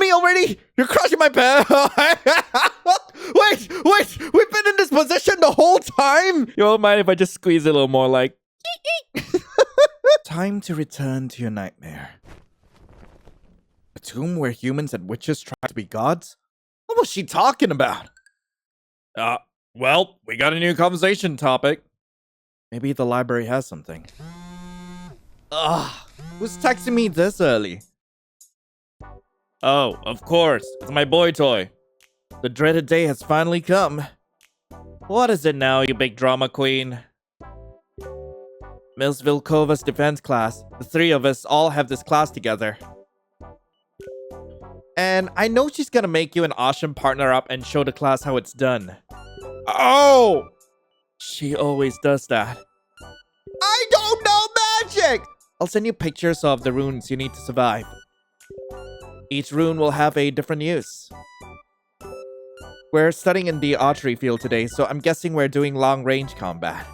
me already? You're crushing my pen. Wait, we've been in this position the whole time. You don't mind if I just squeeze it a little more like... Time to return to your nightmare. A tomb where humans and witches try to be gods? What was she talking about? Well, we got a new conversation topic. Maybe the library has something. Who's texting me this early? Oh, of course. It's my boy toy. The dreaded day has finally come. What is it now, you big drama queen? Miss Vilkova's defense class. The three of us all have this class together. And I know she's gonna make you an awesome partner up and show the class how it's done. Oh! She always does that. I don't know magic! I'll send you pictures of the runes you need to survive. Each rune will have a different use. We're studying in the archery field today, so I'm guessing we're doing long-range combat.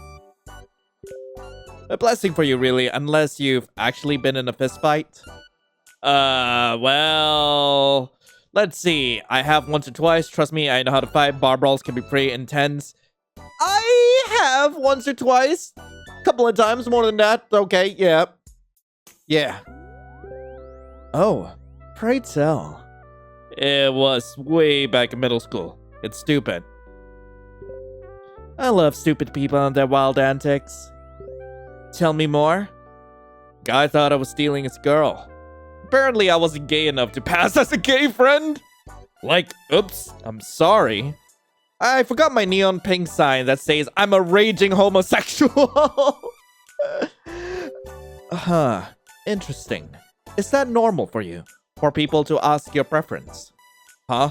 A blessing for you, really, unless you've actually been in a fistfight. Well... Let's see. I have once or twice. Trust me, I know how to fight. Bar brawls can be pretty intense. I have once or twice. Couple of times, more than that. Okay, yeah. Yeah. Oh, pray tell. It was way back in middle school. It's stupid. I love stupid people and their wild antics. Tell me more. Guy thought I was stealing his girl. Apparently I wasn't gay enough to pass as a gay friend. Like, oops, I'm sorry. I forgot my neon pink sign that says I'm a raging homosexual. Interesting. Is that normal for you? For people to ask your preference? Huh?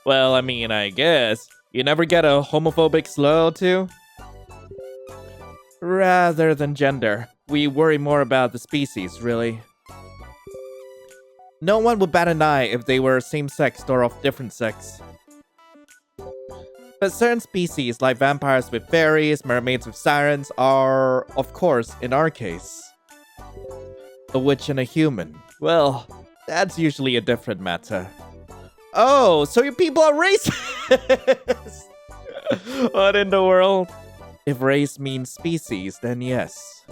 Well, I mean, I guess. You never get a homophobic slur or two? Rather than gender, we worry more about the species, really. No one would bat an eye if they were same-sex or of different sex. But certain species, like vampires with fairies, mermaids with sirens, are, of course, in our case, a witch and a human. Well, that's usually a different matter. Oh, so your people are racist! What in the world? If race means species, then yes.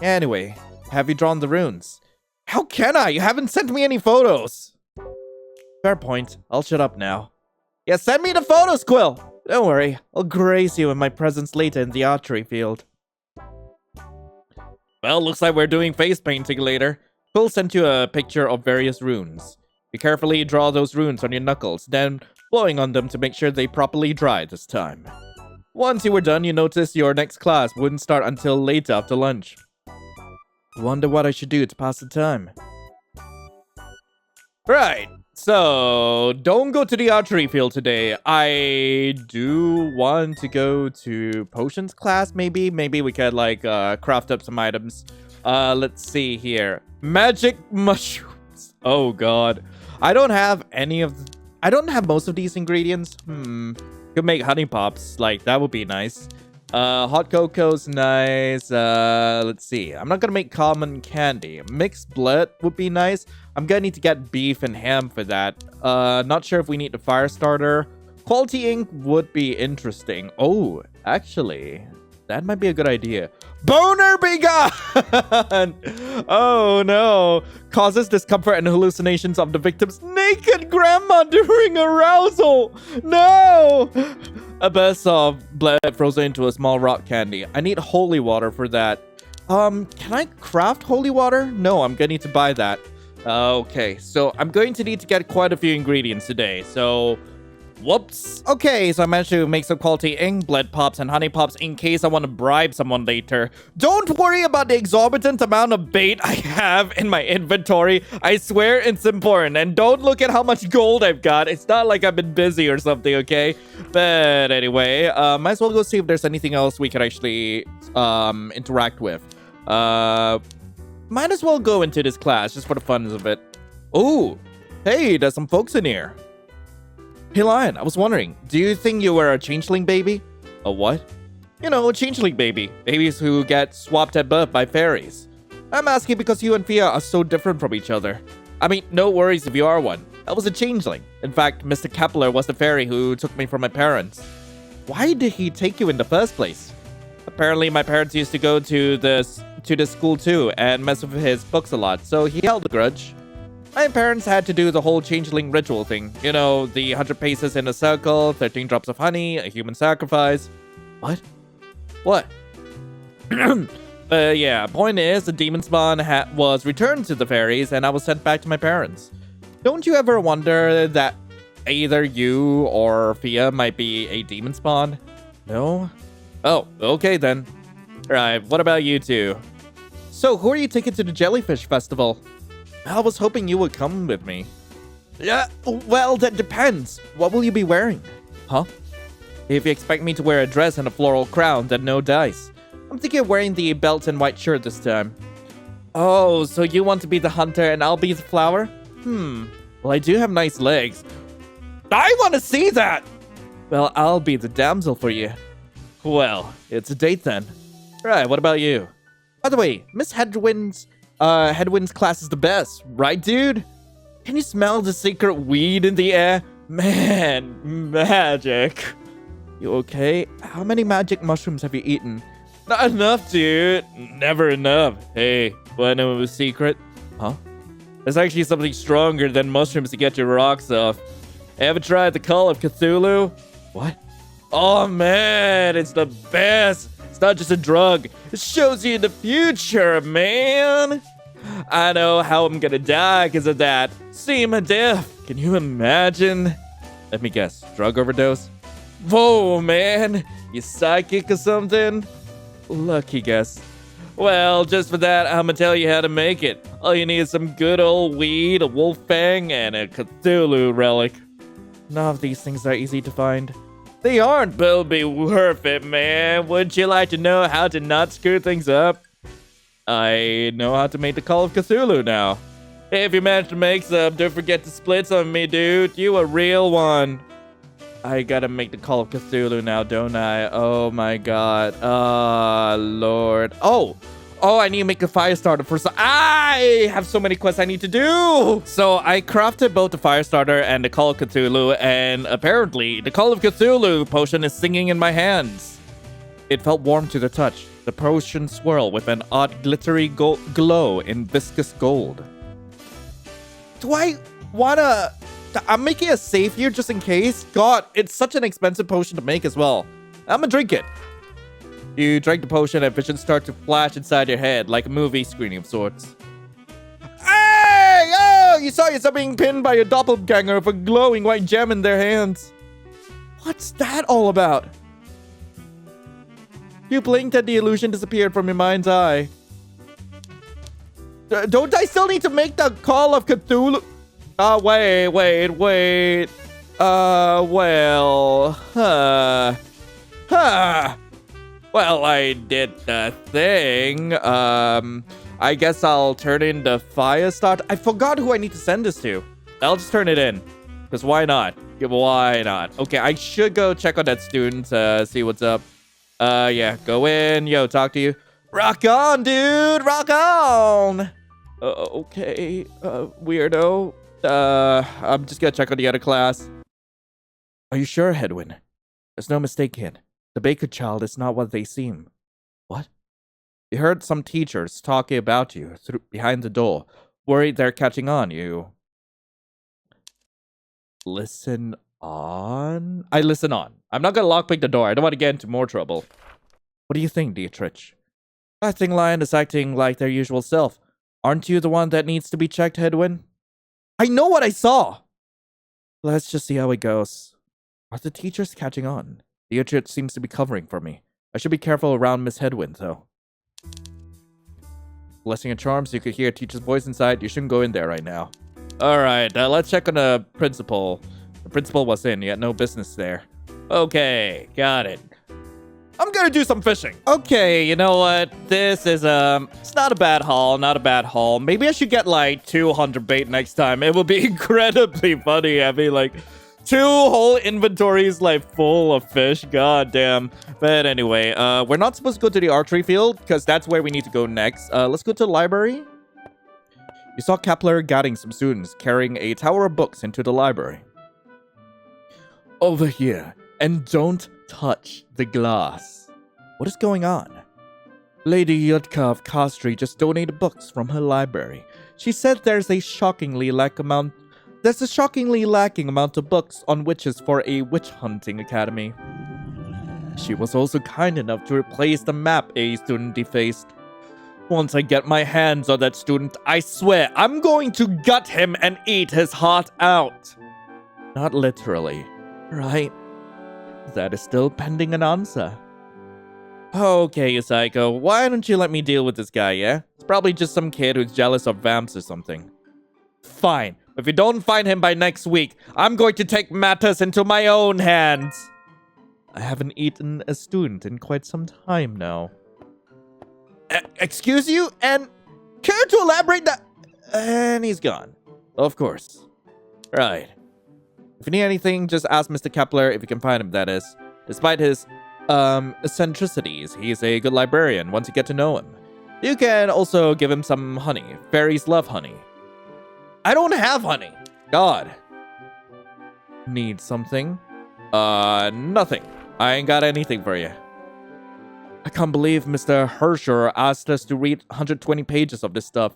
Anyway, have you drawn the runes? How can I? You haven't sent me any photos! Fair point. I'll shut up now. Yeah, send me the photos, Quill! Don't worry, I'll grace you in my presence later in the archery field. Well, looks like we're doing face painting later. Quill sent you a picture of various runes. You carefully draw those runes on your knuckles, then blowing on them to make sure they properly dry this time. Once you were done, you noticed your next class wouldn't start until late after lunch. Wonder what I should do to pass the time. Right, so don't go to the archery field today. I do want to go to potions class, maybe. Maybe we could, like, craft up some items. Let's see here. Magic mushrooms. Oh, God. I don't have most of these ingredients. Could make honey pops. Like, that would be nice. Hot cocoa's nice. Let's see. I'm not gonna make common candy. Mixed blood would be nice. I'm gonna need to get beef and ham for that. Not sure if we need the fire starter. Quality ink would be interesting. Oh, actually, that might be a good idea. Boner be gone! Oh no. Causes discomfort and hallucinations of the victim's naked grandma during arousal. No! A burst of blood frozen into a small rock candy. I need holy water for that. Can I craft holy water? No, I'm gonna need to buy that. Okay, so I'm going to need to get quite a few ingredients today, so... Whoops. Okay, so I managed to make some quality ink, blood pops, and honey pops in case I want to bribe someone later. Don't worry about the exorbitant amount of bait I have in my inventory. I swear it's important. And don't look at how much gold I've got. It's not like I've been busy or something, okay? But anyway, might as well go see if there's anything else we could actually interact with. Might as well go into this class just for the fun of it. Oh, hey, there's some folks in here. Hey Lion, I was wondering, do you think you were a changeling baby? A what? You know, a changeling baby. Babies who get swapped at birth by fairies. I'm asking because you and Fia are so different from each other. I mean, no worries if you are one. I was a changeling. In fact, Mr. Kepler was the fairy who took me from my parents. Why did he take you in the first place? Apparently, my parents used to go to this school too and mess with his books a lot, so he held a grudge. My parents had to do the whole changeling ritual thing. You know, the 100 paces in a circle, 13 drops of honey, a human sacrifice. What? What? Yeah, point is, the demon spawn was returned to the fairies and I was sent back to my parents. Don't you ever wonder that either you or Fia might be a demon spawn? No? Oh, okay then. Right, what about you two? So, who are you taking to the Jellyfish Festival? I was hoping you would come with me. Yeah, well, that depends. What will you be wearing? Huh? If you expect me to wear a dress and a floral crown, then no dice. I'm thinking of wearing the belt and white shirt this time. Oh, so you want to be the hunter and I'll be the flower? Well, I do have nice legs. I want to see that! Well, I'll be the damsel for you. Well, it's a date then. Right, what about you? By the way, Miss Headwind's class is the best, right, dude? Can you smell the secret weed in the air? Man, magic. You okay? How many magic mushrooms have you eaten? Not enough, dude. Never enough. Hey, wanna know a secret? Huh? There's actually something stronger than mushrooms to get your rocks off. Ever tried the Call of Cthulhu? What? Oh man, it's the best. It's not just a drug. It shows you the future, man. I know how I'm gonna die because of that. See my death. Can you imagine? Let me guess. Drug overdose? Whoa, man. You psychic or something? Lucky guess. Well, just for that, I'm gonna tell you how to make it. All you need is some good old weed, a wolf fang, and a Cthulhu relic. None of these things are easy to find. They aren't, but it'll be worth it, man. Wouldn't you like to know how to not screw things up? I know how to make the Call of Cthulhu now. If you manage to make some, don't forget to split some of me, dude. You a real one. I gotta make the Call of Cthulhu now, don't I? Oh my god. Lord. Oh, I need to make a fire starter for some. I have so many quests I need to do. So I crafted both the fire starter and the Call of Cthulhu, and apparently the Call of Cthulhu potion is singing in my hands. It felt warm to the touch. The potion swirled with an odd glittery glow in viscous gold. Do I wanna... I'm making a save here just in case. God, it's such an expensive potion to make as well. I'm gonna drink it. You drink the potion and visions start to flash inside your head like a movie screening of sorts. Hey! Oh, you saw yourself being pinned by a doppelganger with a glowing white gem in their hands. What's that all about? You blinked and the illusion disappeared from your mind's eye. Don't I still need to make the Call of Cthulhu? Wait. Well, I did the thing. I guess I'll turn in the fire start. I forgot who I need to send this to. I'll just turn it in. Because why not? Yeah, why not? Okay, I should go check on that student, see what's up. Yeah, go in. Yo, talk to you. Rock on, dude! Rock on! Okay, weirdo. I'm just gonna check on the other class. Are you sure, Hedwin? There's no mistake, kid. The Baker child is not what they seem. What? You heard some teachers talking about you behind the door. Worried they're catching on, you... Listen on? I listen on. I'm not gonna lockpick the door. I don't want to get into more trouble. What do you think, Dietrich? I think Lion is acting like their usual self. Aren't you the one that needs to be checked, Hedwin? I know what I saw! Let's just see how it goes. Are the teachers catching on? Dietrich seems to be covering for me. I should be careful around Miss Hedwin, though. Blessing and charms, you could hear a teacher's voice inside. You shouldn't go in there right now. Alright, let's check on the principal. The principal was in, yet no business there. Okay, got it. I'm gonna do some fishing. Okay, you know what? This is, it's not a bad haul, Maybe I should get, like, 200 bait next time. It will be incredibly funny having, like, 2 whole inventories, like, full of fish. God damn. But anyway, we're not supposed to go to the archery field, because that's where we need to go next. Let's go to the library. You saw Kepler guiding some students carrying a tower of books into the library. Over here, and don't touch the glass. What is going on? Lady Yutka of Kastri just donated books from her library. She said there's a shockingly lacking amount of books on witches for a witch hunting academy. She was also kind enough to replace the map a student defaced. Once I get my hands on that student, I swear I'm going to gut him and eat his heart out. Not literally, right? That is still pending an answer. Okay, you psycho, why don't you let me deal with this guy, yeah? It's probably just some kid who's jealous of vamps or something. Fine, if you don't find him by next week, I'm going to take matters into my own hands. I haven't eaten a student in quite some time now. Excuse you? And care to elaborate that? And he's gone. Of course. Right. If you need anything, just ask Mr. Kepler if you can find him, that is. Despite his, eccentricities, he's a good librarian once you get to know him. You can also give him some honey. Fairies love honey. I don't have honey. God. Need something? Nothing. I ain't got anything for you. I can't believe Mr. Hersher asked us to read 120 pages of this stuff.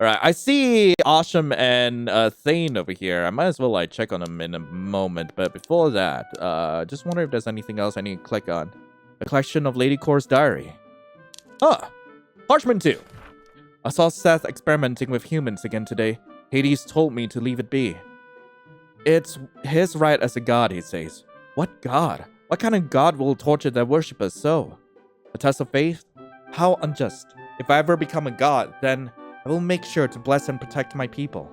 Alright, I see Asham and Thane over here. I might as well like check on them in a moment. But before that, just wonder if there's anything else I need to click on. A collection of Lady Core's diary. Huh. Parchment 2. I saw Seth experimenting with humans again today. Hades told me to leave it be. It's his right as a god, he says. What god? What kind of god will torture their worshippers so? A test of faith? How unjust. If I ever become a god, then I will make sure to bless and protect my people.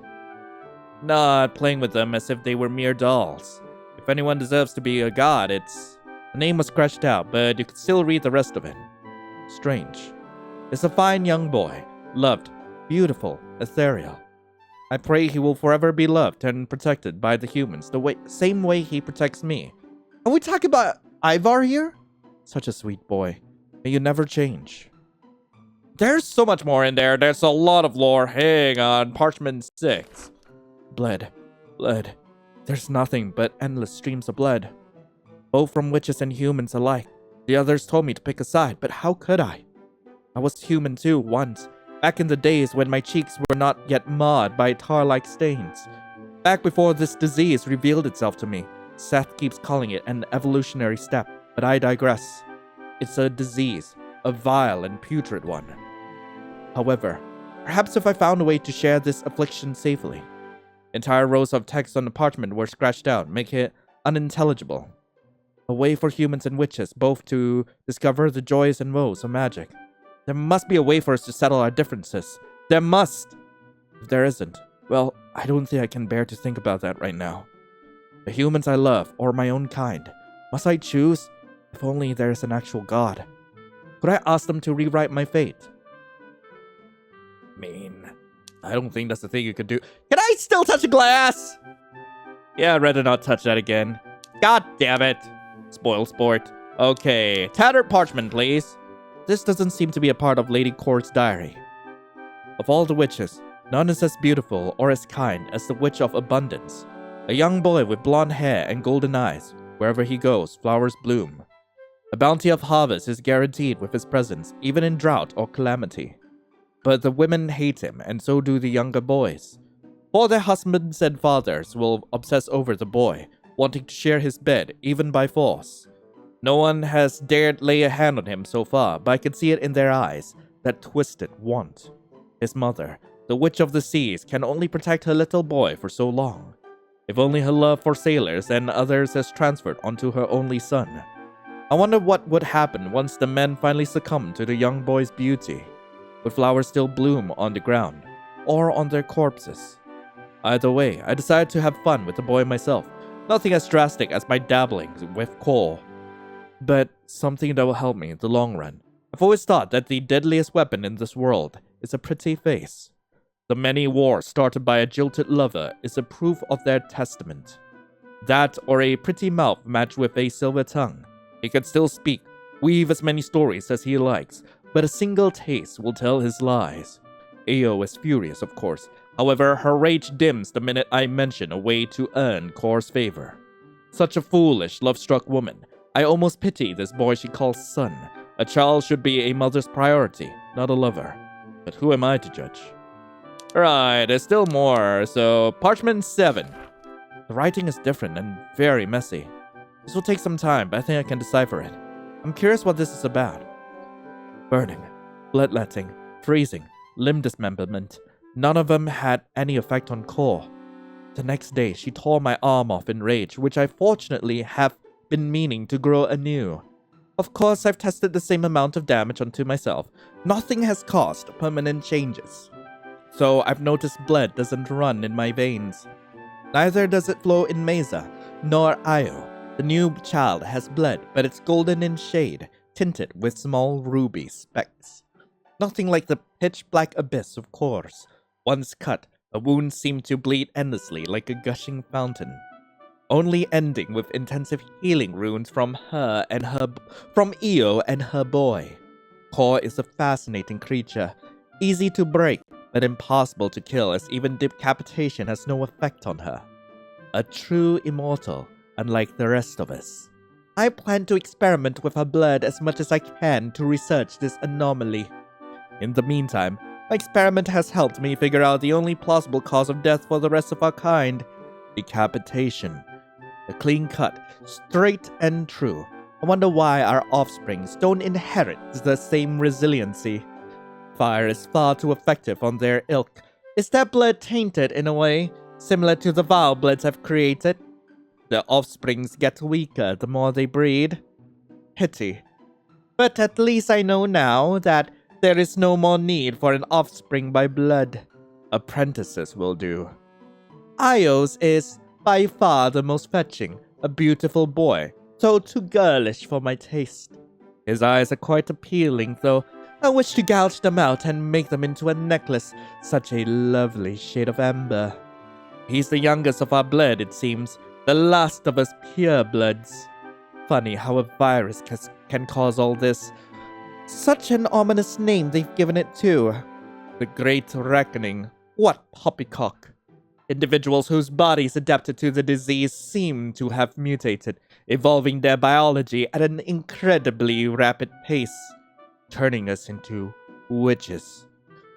Not playing with them as if they were mere dolls. If anyone deserves to be a god, it's... The name was scratched out, but you could still read the rest of it. Strange. It's a fine young boy. Loved, beautiful, ethereal. I pray he will forever be loved and protected by the humans the same way he protects me. Are we talking about Ivar here? Such a sweet boy. May you never change. There's so much more in there. There's a lot of lore. Hang on. Parchment 6. Blood. Blood. There's nothing but endless streams of blood. Both from witches and humans alike. The others told me to pick a side, but how could I? I was human too once. Back in the days when my cheeks were not yet marred by tar-like stains. Back before this disease revealed itself to me. Seth keeps calling it an evolutionary step, but I digress. It's a disease, a vile and putrid one. However, perhaps if I found a way to share this affliction safely. Entire rows of text on the parchment were scratched out, making it unintelligible. A way for humans and witches both to discover the joys and woes of magic. There must be a way for us to settle our differences. There must! If there isn't, well, I don't think I can bear to think about that right now. The humans I love, or my own kind. Must I choose? If only there is an actual god. Could I ask them to rewrite my fate? I don't think that's the thing you could do. Can I still touch a glass? Yeah, I'd rather not touch that again. God damn it. Spoiled sport. Okay, tattered parchment, please. This doesn't seem to be a part of Lady Core's diary. Of all the witches, none is as beautiful or as kind as the Witch of Abundance. A young boy with blonde hair and golden eyes. Wherever he goes, flowers bloom. A bounty of harvest is guaranteed with his presence, even in drought or calamity. But the women hate him, and so do the younger boys. For their husbands and fathers will obsess over the boy, wanting to share his bed, even by force. No one has dared lay a hand on him so far, but I can see it in their eyes, that twisted want. His mother, the Witch of the Seas, can only protect her little boy for so long. If only her love for sailors and others has transferred onto her only son. I wonder what would happen once the men finally succumb to the young boy's beauty. Would flowers still bloom on the ground, or on their corpses? Either way, I decided to have fun with the boy myself. Nothing as drastic as my dabbling with coal, but something that will help me in the long run. I've always thought that the deadliest weapon in this world is a pretty face. The many wars started by a jilted lover is a proof of their testament. That or a pretty mouth matched with a silver tongue. He can still speak, weave as many stories as he likes, but a single taste will tell his lies. Io is furious, of course. However, her rage dims the minute I mention a way to earn Kor's favor. Such a foolish, love-struck woman. I almost pity this boy she calls son. A child should be a mother's priority, not a lover. But who am I to judge? Right, there's still more. So, parchment 7. The writing is different and very messy. This will take some time, but I think I can decipher it. I'm curious what this is about. Burning, bloodletting, freezing, limb dismemberment. None of them had any effect on Kor. The next day, she tore my arm off in rage, which I fortunately have been meaning to grow anew. Of course, I've tested the same amount of damage onto myself. Nothing has caused permanent changes. So I've noticed blood doesn't run in my veins. Neither does it flow in Mesa, nor Io. The new child has blood, but it's golden in shade, tinted with small ruby specks. Nothing like the pitch-black abyss of Kor's. Once cut, a wound seemed to bleed endlessly like a gushing fountain, only ending with intensive healing runes from Io and her boy. Kor is a fascinating creature, easy to break, but impossible to kill, as even decapitation has no effect on her. A true immortal, unlike the rest of us. I plan to experiment with her blood as much as I can to research this anomaly. In the meantime, my experiment has helped me figure out the only plausible cause of death for the rest of our kind: decapitation. A clean cut, straight and true. I wonder why our offsprings don't inherit the same resiliency. Fire is far too effective on their ilk. Is their blood tainted in a way, similar to the vile bloods I've created? Their offsprings get weaker the more they breed. Pity. But at least I know now that there is no more need for an offspring by blood. Apprentices will do. Io's is by far the most fetching, a beautiful boy, though too girlish for my taste. His eyes are quite appealing, though I wish to gouge them out and make them into a necklace, such a lovely shade of amber. He's the youngest of our blood, it seems, the last of us purebloods. Funny how a virus can cause all this. Such an ominous name they've given it too. The Great Reckoning. What poppycock. Individuals whose bodies adapted to the disease seem to have mutated, evolving their biology at an incredibly rapid pace, turning us into witches.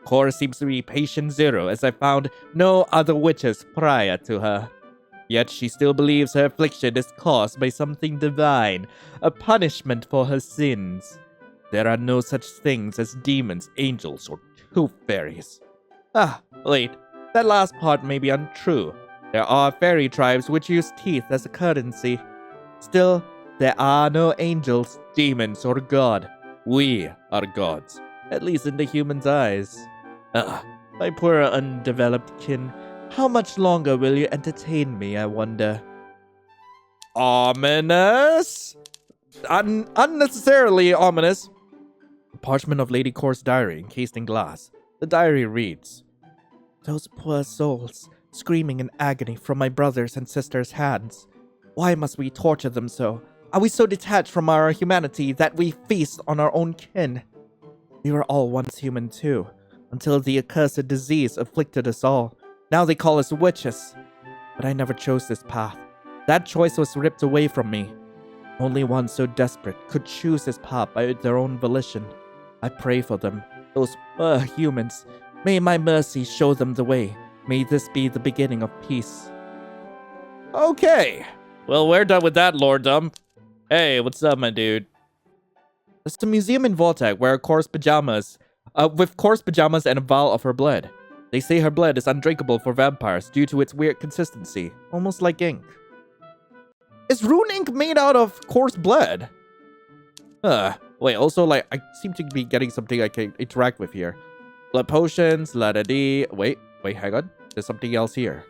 Kor seems to be patient zero, as I found no other witches prior to her. Yet she still believes her affliction is caused by something divine, a punishment for her sins. There are no such things as demons, angels, or tooth fairies. Wait, that last part may be untrue. There are fairy tribes which use teeth as a currency. Still, there are no angels, demons, or God. We are gods, at least in the human's eyes. My poor undeveloped kin, how much longer will you entertain me, I wonder? Ominous? Unnecessarily ominous. A parchment of Lady Kor's diary encased in glass. The diary reads, "Those poor souls, screaming in agony from my brothers and sisters' hands. Why must we torture them so? Are we so detached from our humanity that we feast on our own kin? We were all once human too, until the accursed disease afflicted us all. Now they call us witches. But I never chose this path. That choice was ripped away from me. Only one so desperate could choose this path by their own volition. I pray for them, those poor humans. May my mercy show them the way. May this be the beginning of peace." Okay. Well, we're done with that, Lord Dump. Hey, what's up, my dude? It's the museum in Vortex where Kor's pajamas, with Kor's pajamas and a vial of her blood. They say her blood is undrinkable for vampires due to its weird consistency, almost like ink. Is rune ink made out of Kor's blood? Wait, also, like, I seem to be getting something I can interact with here. Blood potions, la-da-dee. Wait, hang on. There's something else here.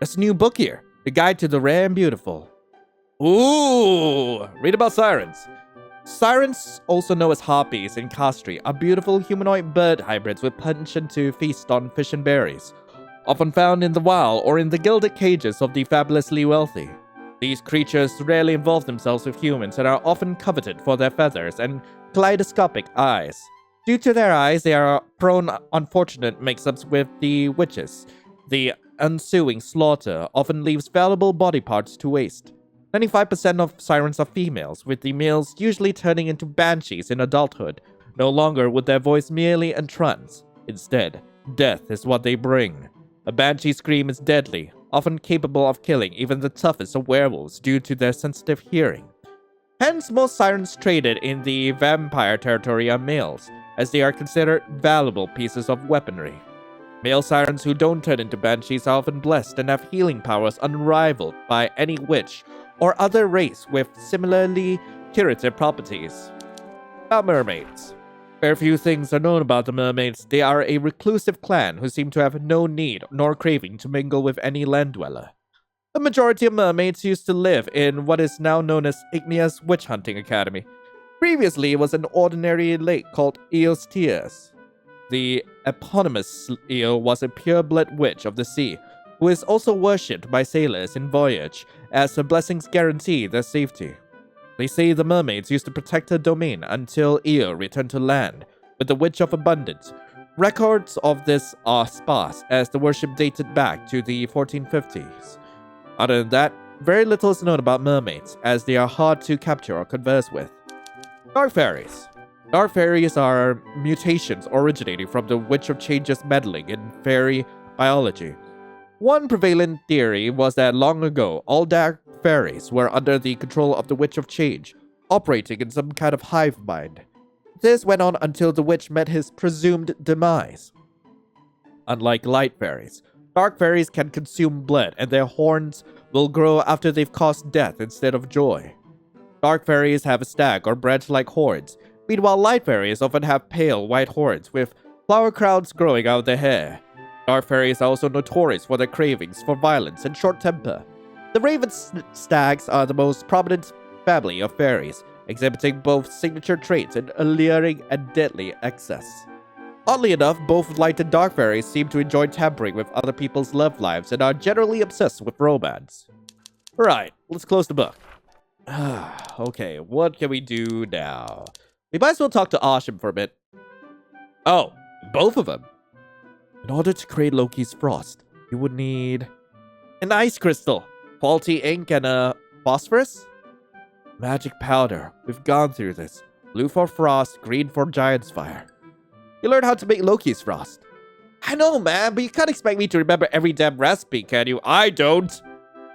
There's a new book here. The Guide to the Rare and Beautiful. Ooh! Read about sirens. Sirens, also known as harpies in Castry, are beautiful humanoid bird hybrids with penchant to feast on fish and berries, often found in the wild or in the gilded cages of the fabulously wealthy. These creatures rarely involve themselves with humans and are often coveted for their feathers and kaleidoscopic eyes. Due to their eyes, they are prone unfortunate mix-ups with the witches. The ensuing slaughter often leaves valuable body parts to waste. 95% of sirens are females, with the males usually turning into banshees in adulthood, no longer with their voice merely entrance. Instead, death is what they bring. A banshee scream is deadly, often capable of killing even the toughest of werewolves due to their sensitive hearing. Hence, most sirens traded in the vampire territory are males, as they are considered valuable pieces of weaponry. Male sirens who don't turn into banshees are often blessed and have healing powers unrivaled by any witch or other race with similarly curative properties. About mermaids. Very few things are known about the mermaids. They are a reclusive clan who seem to have no need nor craving to mingle with any land dweller. The majority of mermaids used to live in what is now known as Igneous Witch Hunting Academy. Previously, it was an ordinary lake called Eostias. The eponymous Eo was a pure-blood witch of the sea, who is also worshipped by sailors in voyage, as her blessings guarantee their safety. They say the mermaids used to protect her domain until Eo returned to land, with the Witch of Abundance. Records of this are sparse, as the worship dated back to the 1450s. Other than that, very little is known about mermaids, as they are hard to capture or converse with. Dark fairies. Dark fairies are mutations originating from the Witch of Change's meddling in fairy biology. One prevalent theory was that long ago, all dark fairies were under the control of the Witch of Change, operating in some kind of hive mind. This went on until the witch met his presumed demise. Unlike light fairies, dark fairies can consume blood, and their horns will grow after they've caused death instead of joy. Dark fairies have a stag or branch-like horns. Meanwhile, light fairies often have pale white horns with flower crowns growing out of their hair. Dark fairies are also notorious for their cravings for violence and short temper. The raven stags are the most prominent family of fairies, exhibiting both signature traits and alluring and deadly excess. Oddly enough, both light and dark fairies seem to enjoy tampering with other people's love lives and are generally obsessed with romance. Right, let's close the book. Okay, what can we do now? We might as well talk to Ashim for a bit. Oh, both of them. In order to create Loki's frost, you would need an ice crystal, faulty ink, and a phosphorus? Magic powder. We've gone through this. Blue for frost, green for giant's fire. You learned how to make Loki's frost. I know, man, but you can't expect me to remember every damn recipe, can you? I don't!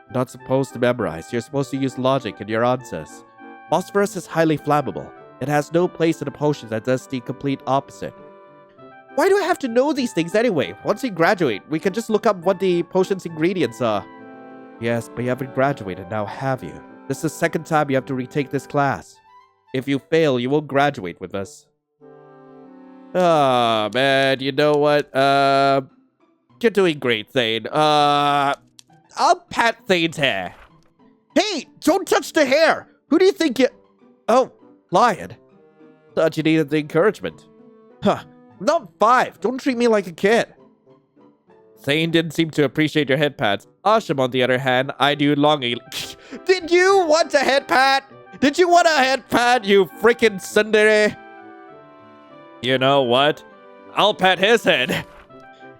You're not supposed to memorize. You're supposed to use logic in your answers. Phosphorus is highly flammable. It has no place in a potion that does the complete opposite. Why do I have to know these things anyway? Once we graduate, we can just look up what the potion's ingredients are. Yes, but you haven't graduated now, have you? This is the second time you have to retake this class. If you fail, you won't graduate with us. Oh, man, you know what? You're doing great, Thane. I'll pat Thane's hair. Hey, don't touch the hair! Who do you think you... Oh, Lion. Thought you needed the encouragement. Huh, I'm not 5. Don't treat me like a kid. Thane didn't seem to appreciate your head pats. Ashim, on the other hand, eyed you longingly. Did you want a head pat? Did you want a head pat, you freaking tsundere? You know what? I'll pat his head.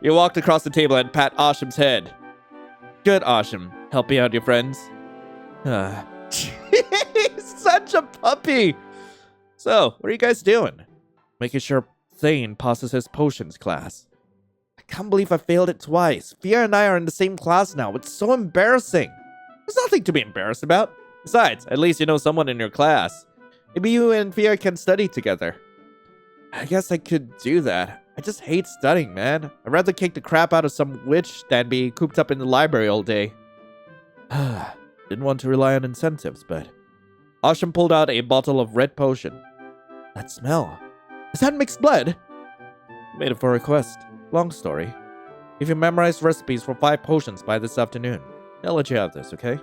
You walked across the table and pat Ashim's head. Good, Ashim. Helping out your friends. He's such a puppy. So, what are you guys doing? Making sure Thane passes his potions class. I can't believe I failed it twice. Fia and I are in the same class now. It's so embarrassing. There's nothing to be embarrassed about. Besides, at least you know someone in your class. Maybe you and Fia can study together. I guess I could do that. I just hate studying, man. I'd rather kick the crap out of some witch than be cooped up in the library all day. Didn't want to rely on incentives, but... Ashim pulled out a bottle of red potion. That smell. Is that mixed blood? Made it for a quest. Long story. If you memorize recipes for 5 potions by this afternoon, I'll let you have this, okay?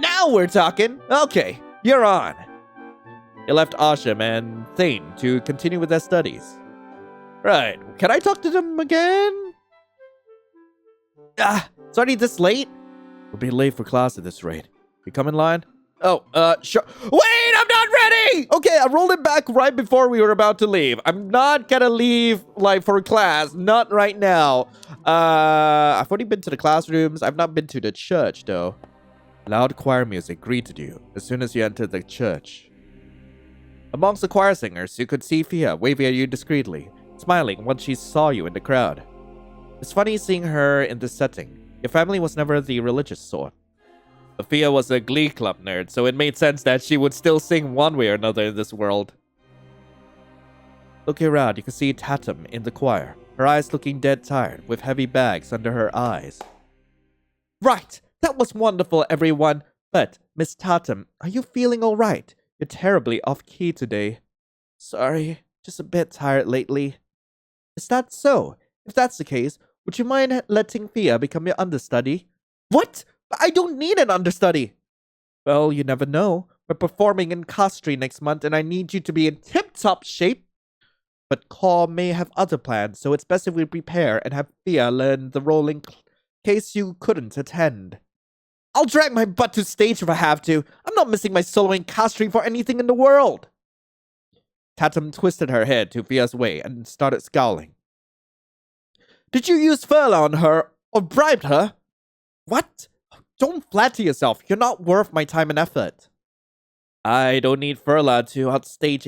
Now we're talking! Okay, you're on! He left Ashim and Thane to continue with their studies. Right, can I talk to them again? It's already this late? We'll be late for class at this rate. You come in line? Oh, sure. Wait, I'm not ready! Okay, I rolled it back right before we were about to leave. I'm not gonna leave, like, for class. Not right now. I've only been to the classrooms. I've not been to the church, though. Loud choir music greeted you as soon as you entered the church. Amongst the choir singers, you could see Fia waving at you discreetly, smiling once she saw you in the crowd. It's funny seeing her in this setting. Your family was never the religious sort. Fia was a Glee Club nerd, so it made sense that she would still sing one way or another in this world. Looking around, you can see Tatum in the choir, her eyes looking dead tired, with heavy bags under her eyes. Right, that was wonderful, everyone. But, Miss Tatum, are you feeling alright? You're terribly off-key today. Sorry, just a bit tired lately. Is that so? If that's the case, would you mind letting Fia become your understudy? What? I don't need an understudy. Well, you never know. We're performing in Castry next month and I need you to be in tip-top shape. But Caw may have other plans, so it's best if we prepare and have Fia learn the role in case you couldn't attend. I'll drag my butt to stage if I have to. I'm not missing my solo in Castry for anything in the world. Tatum twisted her head to Fia's way and started scowling. Did you use furlough on her or bribed her? What? Don't flatter yourself. You're not worth my time and effort. I don't need furlough to outstage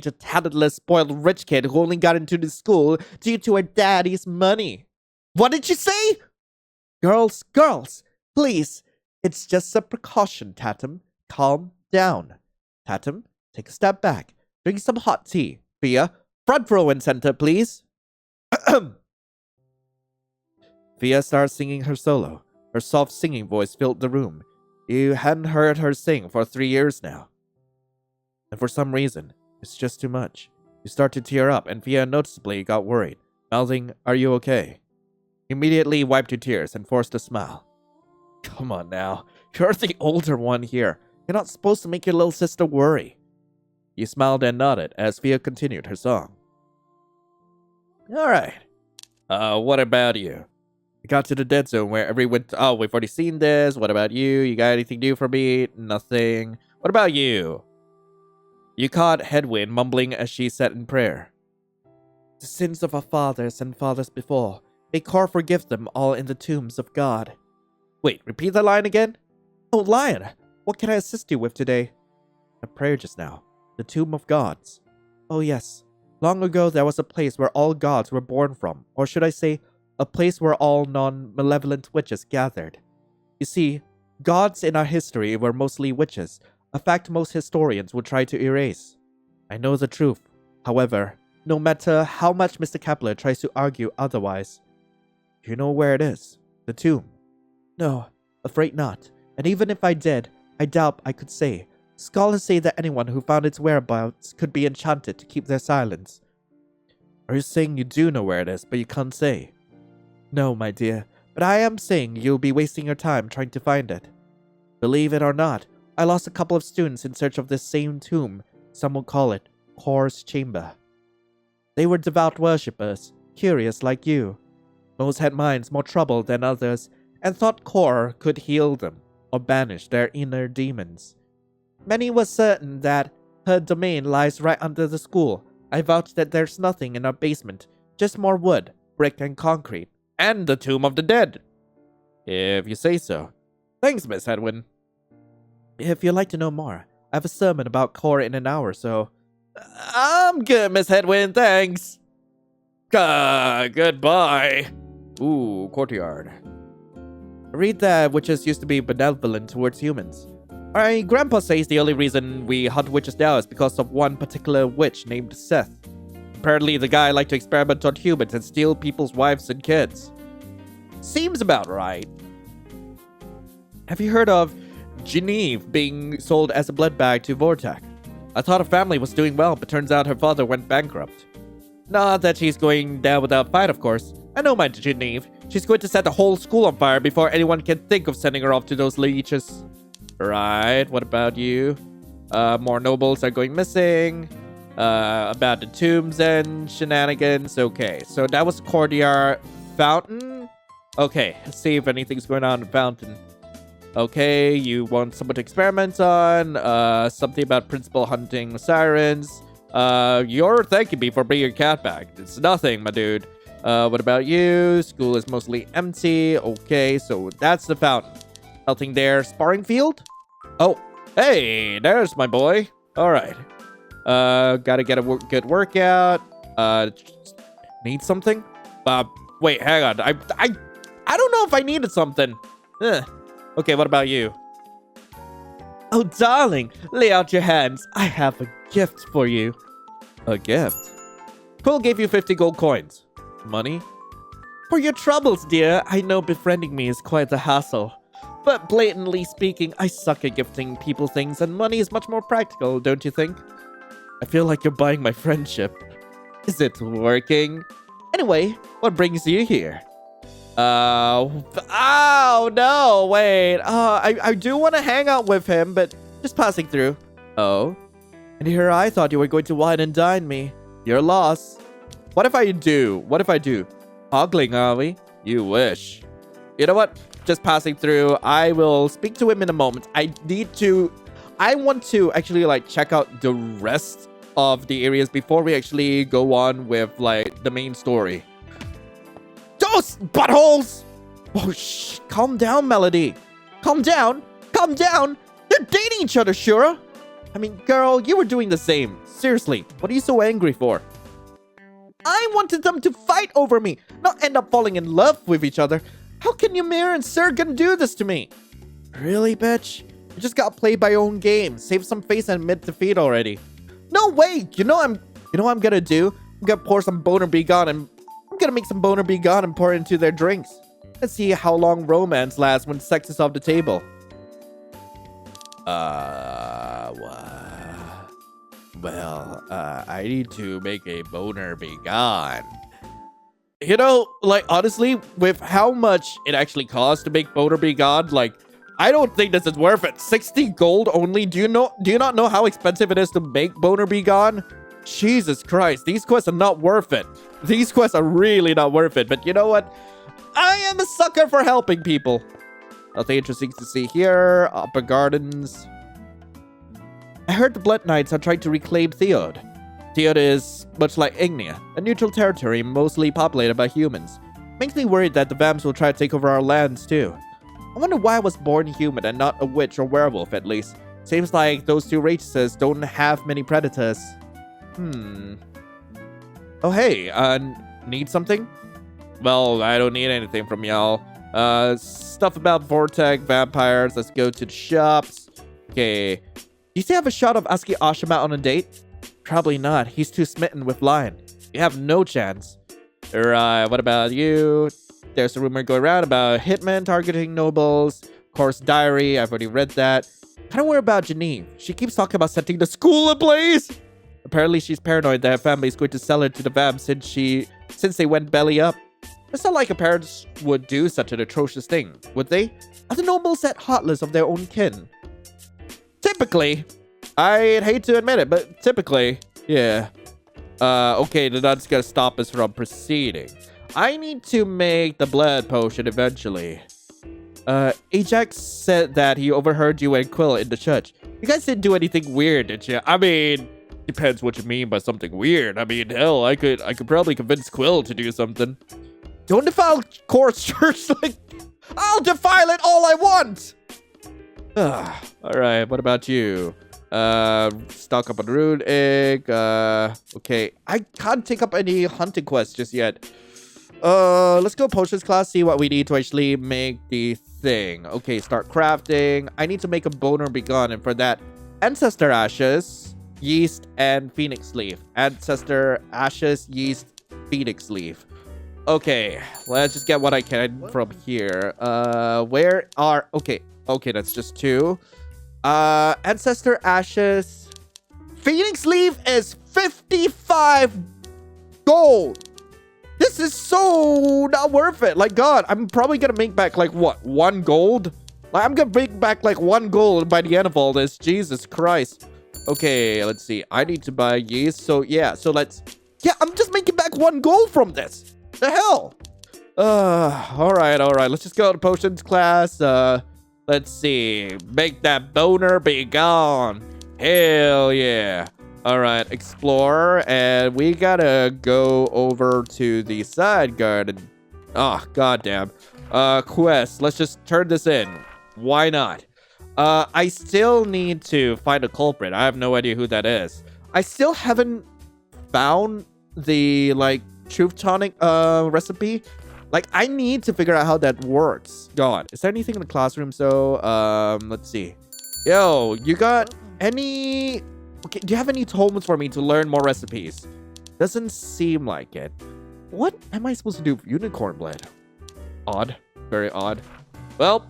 a talentless, spoiled rich kid who only got into the school due to her daddy's money. What did you say? Girls, please. It's just a precaution, Tatum. Calm down. Tatum, take a step back. Drink some hot tea. Fia, front row and center, please. Fia started singing her solo. Her soft singing voice filled the room. You hadn't heard her sing for 3 years now. And for some reason, it's just too much. You start to tear up, and Fia noticeably got worried, mouthing, "Are you okay?" You immediately wiped your tears and forced a smile. Come on now. You're the older one here. You're not supposed to make your little sister worry. You smiled and nodded as Fia continued her song. Alright. What about you? We got to the dead zone where everyone... Oh, we've already seen this. What about you? You got anything new for me? Nothing. What about you? You caught Hedwyn mumbling as she said in prayer. The sins of our fathers and fathers before, may Caw forgive them all in the tombs of God. Wait, repeat that line again? Oh, Lion, what can I assist you with today? A prayer just now. The tomb of gods. Oh, yes. Long ago there was a place where all gods were born from, or should I say, a place where all non-malevolent witches gathered. You see, gods in our history were mostly witches, a fact most historians would try to erase. I know the truth. However, no matter how much Mr. Kepler tries to argue otherwise. Do you know where it is? The tomb? No, afraid not. And even if I did, I doubt I could say. Scholars say that anyone who found its whereabouts could be enchanted to keep their silence. Are you saying you do know where it is, but you can't say? No, my dear, but I am saying you'll be wasting your time trying to find it. Believe it or not, I lost a couple of students in search of this same tomb. Some would call it Caw's Chamber. They were devout worshippers, curious like you. Most had minds more troubled than others, and thought Caw could heal them, or banish their inner demons. Many were certain that her domain lies right under the school. I vouch that there's nothing in our basement, just more wood, brick and concrete, and the Tomb of the Dead. If you say so. Thanks, Miss Hedwyn. If you'd like to know more, I have a sermon about Caw in an hour, so... I'm good, Miss Hedwyn, thanks. Goodbye. Ooh, courtyard. Read that witches used to be benevolent towards humans. My grandpa says the only reason we hunt witches now is because of one particular witch named Seth. Apparently the guy liked to experiment on humans and steal people's wives and kids. Seems about right. Have you heard of Genevieve being sold as a blood bag to Vortak? I thought her family was doing well, but turns out her father went bankrupt. Not that she's going down without fight, of course. I know my Genevieve. She's going to set the whole school on fire before anyone can think of sending her off to those leeches. Right, what about you? More nobles are going missing. About the tombs and shenanigans. Okay, so that was courtyard. Fountain? Okay, let's see if anything's going on in the fountain. Okay, you want someone to experiment on. Something about principal hunting sirens. You're thanking me for bringing your cat back. It's nothing, my dude. What about you? School is mostly empty. Okay, so that's the fountain. Nothing there. Sparring field? Oh, hey, there's my boy. All right. Gotta get a good workout. Need something? Wait, hang on. I don't know if I needed something. Okay, what about you? Oh, darling, lay out your hands. I have a gift for you. A gift? Quill gave you 50 gold coins. Money? For your troubles, dear. I know befriending me is quite a hassle. But blatantly speaking, I suck at gifting people things, and money is much more practical, don't you think? I feel like you're buying my friendship. Is it working? Anyway, what brings you here? Oh, no, wait. I do want to hang out with him, but just passing through. Oh? And here I thought you were going to wine and dine me. Your loss. What if I do? What if I do? Ogling, are we? You wish. You know what? Just passing through. I will speak to him in a moment. I want to actually, like, check out the rest of the areas before we actually go on with, like, the main story. Those buttholes! Oh, shh. Calm down, Melody. Calm down. Calm down. They're dating each other, Shura. I mean, girl, you were doing the same. Seriously, what are you so angry for? I wanted them to fight over me, not end up falling in love with each other. How can Ymir and Sergen do this to me? Really, bitch? You just got played by your own game. Save some face and admit defeat already. No way! You know what I'm gonna do? I'm gonna pour some Boner Be Gone and I'm gonna make some Boner Be Gone and pour it into their drinks. Let's see how long romance lasts when sex is off the table. Well, I need to make a Boner Be Gone. You know, like, honestly, with how much it actually costs to make Boner Be Gone, like, I don't think this is worth it. 60 gold only? Do you not know how expensive it is to make Boner Be Gone? Jesus Christ, these quests are not worth it. These quests are really not worth it. But you know what? I am a sucker for helping people. Nothing interesting to see here. Upper Gardens. I heard the Blood Knights are trying to reclaim Theod. Theod is much like Ignia, a neutral territory mostly populated by humans. Makes me worried that the Vamps will try to take over our lands too. I wonder why I was born human and not a witch or werewolf at least. Seems like those two races don't have many predators. Oh hey, need something? Well, I don't need anything from y'all. Stuff about Vortec, vampires, let's go to the shops. Okay. Do you still have a shot of asking Ashima on a date? Probably not. He's too smitten with Lion. You have no chance. Alright, what about you? There's a rumor going around about hitmen targeting nobles. Of course, diary. I've already read that. I don't worry about Genevieve. She keeps talking about setting the school ablaze. Apparently, she's paranoid that her family is going to sell her to the Vamps since they went belly up. It's not like her parents would do such an atrocious thing, would they? Are the nobles that heartless of their own kin? Typically. I'd hate to admit it, but typically, yeah. Okay, that's gonna stop us from proceeding. I need to make the blood potion eventually. Ajax said that he overheard you and Quill in the church. You guys didn't do anything weird, did you? I mean, depends what you mean by something weird. I mean, hell, I could probably convince Quill to do something. Don't defile Court's church like... I'll defile it all I want! Alright, what about you? Stock up on Rune Egg. Okay, I can't take up any hunting quests just yet. Let's go potions class, see what we need to actually make the thing. Okay, start crafting. I need to make a Boner Be Gone, and for that, Ancestor Ashes, Yeast, and Phoenix Leaf. Ancestor Ashes, Yeast, Phoenix Leaf. Okay, let's just get what I can from here. Where are... Okay, that's just 2. Ancestor Ashes. Phoenix Leaf is 55 gold. This is so not worth it. Like, God, I'm probably gonna make back, like, what? 1 gold? Like, I'm gonna make back, like, 1 gold by the end of all this. Jesus Christ. Okay, let's see. I need to buy yeast. So, yeah. So, let's... Yeah, I'm just making back 1 gold from this. The hell? Alright. Let's just go to potions class. Let's see. Make that boner be gone. Hell yeah. All right, explorer, and we gotta go over to the side garden. Oh, goddamn. Quest. Let's just turn this in. Why not? I still need to find a culprit. I have no idea who that is. I still haven't found the, like, truth tonic recipe. Like, I need to figure out how that works. God, is there anything in the classroom? So, let's see. Yo, you got any... Okay, do you have any tomes for me to learn more recipes? Doesn't seem like it. What am I supposed to do with unicorn blood? Odd. Very odd. Well,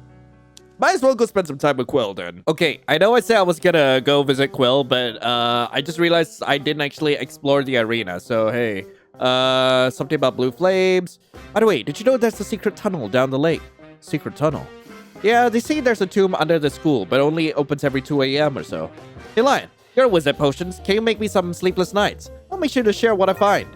might as well go spend some time with Quill then. Okay, I know I said I was gonna go visit Quill, but I just realized I didn't actually explore the arena. So, hey. Something about blue flames. By the way, did you know there's a secret tunnel down the lake? Secret tunnel? Yeah, they say there's a tomb under the school, but only opens every 2 a.m. or so. Hey, Lion, you're a wizard potions. Can you make me some sleepless nights? I'll make sure to share what I find.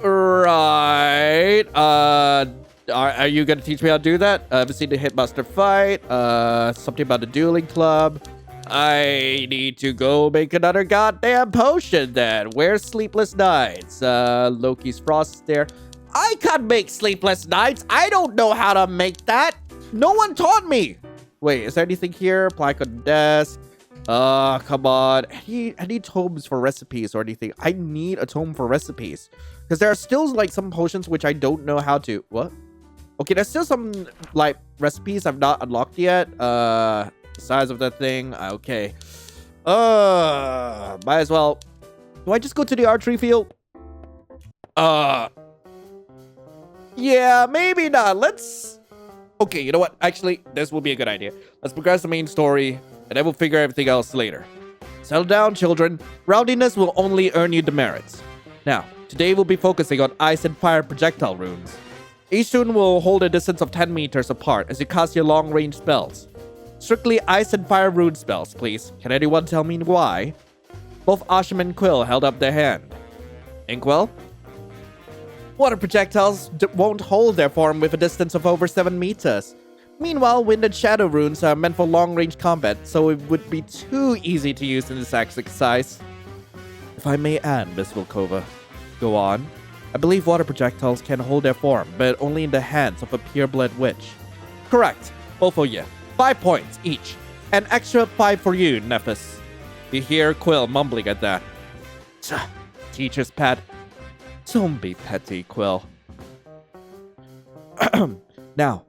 Right. Are you gonna teach me how to do that? I've seen the Hitmaster fight. Something about the dueling club. I need to go make another goddamn potion then. Where's Sleepless Nights? Loki's Frost is there. I can't make Sleepless Nights. I don't know how to make that. No one taught me. Wait, is there anything here? Plaque on the desk. Come on. Any tomes for recipes or anything? I need a tome for recipes. Because there are still, like, some potions which I don't know how to... What? Okay, there's still some, like, recipes I've not unlocked yet. Size of that thing. Okay. Might as well. Do I just go to the archery field? Yeah, maybe not. Let's... Okay, you know what? Actually, this will be a good idea. Let's progress the main story, and then we'll figure everything else later. Settle down, children. Rowdiness will only earn you demerits. Now, today we'll be focusing on ice and fire projectile runes. Each rune will hold a distance of 10 meters apart as you cast your long-range spells. Strictly ice and fire rune spells, please. Can anyone tell me why? Both Asham and Quill held up their hand. Inkwell? Water projectiles won't hold their form with a distance of over 7 meters. Meanwhile, wind and shadow runes are meant for long-range combat, so it would be too easy to use in this exercise. If I may add, Miss Volkova. Go on. I believe water projectiles can hold their form, but only in the hands of a pure-blood witch. Correct. Both of you. 5 points each. An extra 5 for you, Nephis. You hear Quill mumbling at that. Teacher's pet. Don't be petty, Quill. Now,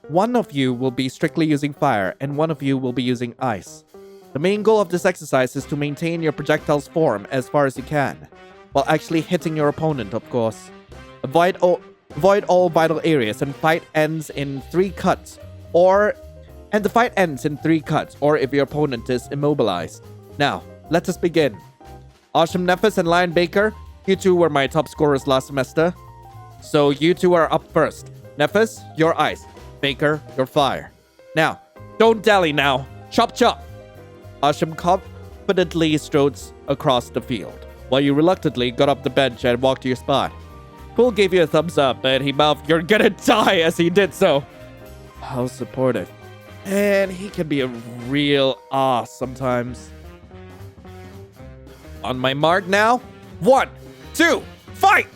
one of you will be strictly using fire, and one of you will be using ice. The main goal of this exercise is to maintain your projectile's form as far as you can, while actually hitting your opponent, of course. Avoid all vital areas, and fight ends in 3 cuts, or if your opponent is immobilized. Now, let us begin. Asham Nephis and Lion Baker, you two were my top scorers last semester. So you two are up first. Nephis, you're ice. Baker, you're fire. Now, don't dally now. Chop chop. Asham confidently strode across the field, while you reluctantly got up the bench and walked to your spot. Quill gave you a thumbs up, and he mouthed, "You're gonna die," as he did so. How supportive. And he can be a real ass sometimes. On my mark now. 1, 2, fight!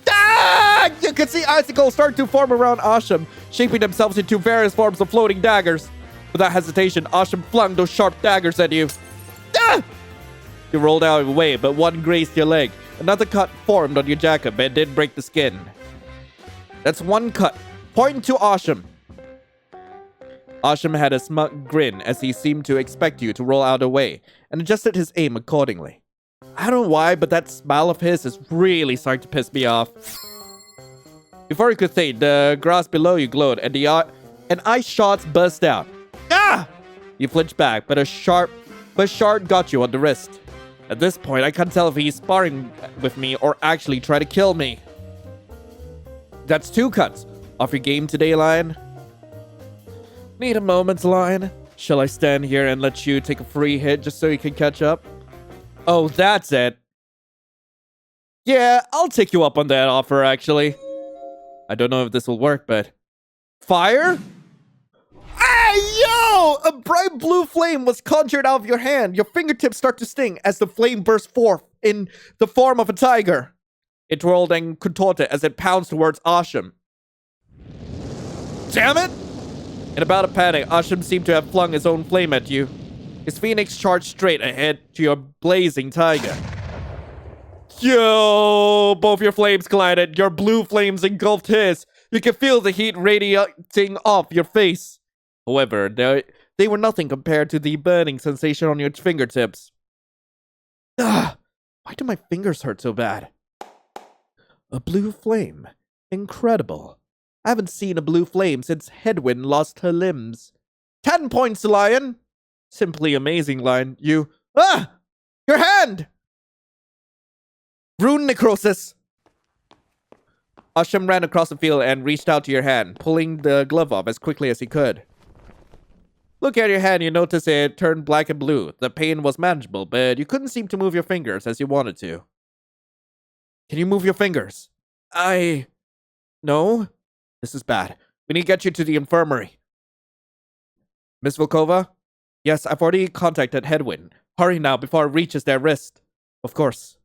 Ah! You can see icicles start to form around Asham, shaping themselves into various forms of floating daggers. Without hesitation, Asham flung those sharp daggers at you. Ah! You rolled out of the way, but one grazed your leg. Another cut formed on your jacket, but it didn't break the skin. That's 1 cut. Pointing to Asham. Asham had a smug grin as he seemed to expect you to roll out of the way, and adjusted his aim accordingly. I don't know why, but that smile of his is really starting to piss me off. Before you could think, the grass below you glowed, and ice shots burst out. Ah! You flinched back, but a shard got you on the wrist. At this point, I can't tell if he's sparring with me or actually try to kill me. That's 2 cuts. Off your game today, Lion? Need a moment, Lion? Shall I stand here and let you take a free hit just so you can catch up? Oh, that's it. Yeah, I'll take you up on that offer, actually. I don't know if this will work, but... Fire? Hey, yo! A bright blue flame was conjured out of your hand. Your fingertips start to sting as the flame bursts forth in the form of a tiger. It whirled and contorted as it pounds towards Asham. Damn it! In a bout of panic, Asham seemed to have flung his own flame at you. His phoenix charged straight ahead to your blazing tiger. Yo! Both your flames collided. Your blue flames engulfed his. You could feel the heat radiating off your face. However, they were nothing compared to the burning sensation on your fingertips. Why do my fingers hurt so bad? A blue flame. Incredible. I haven't seen a blue flame since Hedwyn lost her limbs. 10 points, Lion! Simply amazing, Lion. You... Your hand! Rune necrosis! Asham ran across the field and reached out to your hand, pulling the glove off as quickly as he could. Look at your hand, you notice it turned black and blue. The pain was manageable, but you couldn't seem to move your fingers as you wanted to. Can you move your fingers? No? This is bad. We need to get you to the infirmary. Miss Volkova? Yes, I've already contacted Hedwyn. Hurry now before it reaches their wrist. Of course.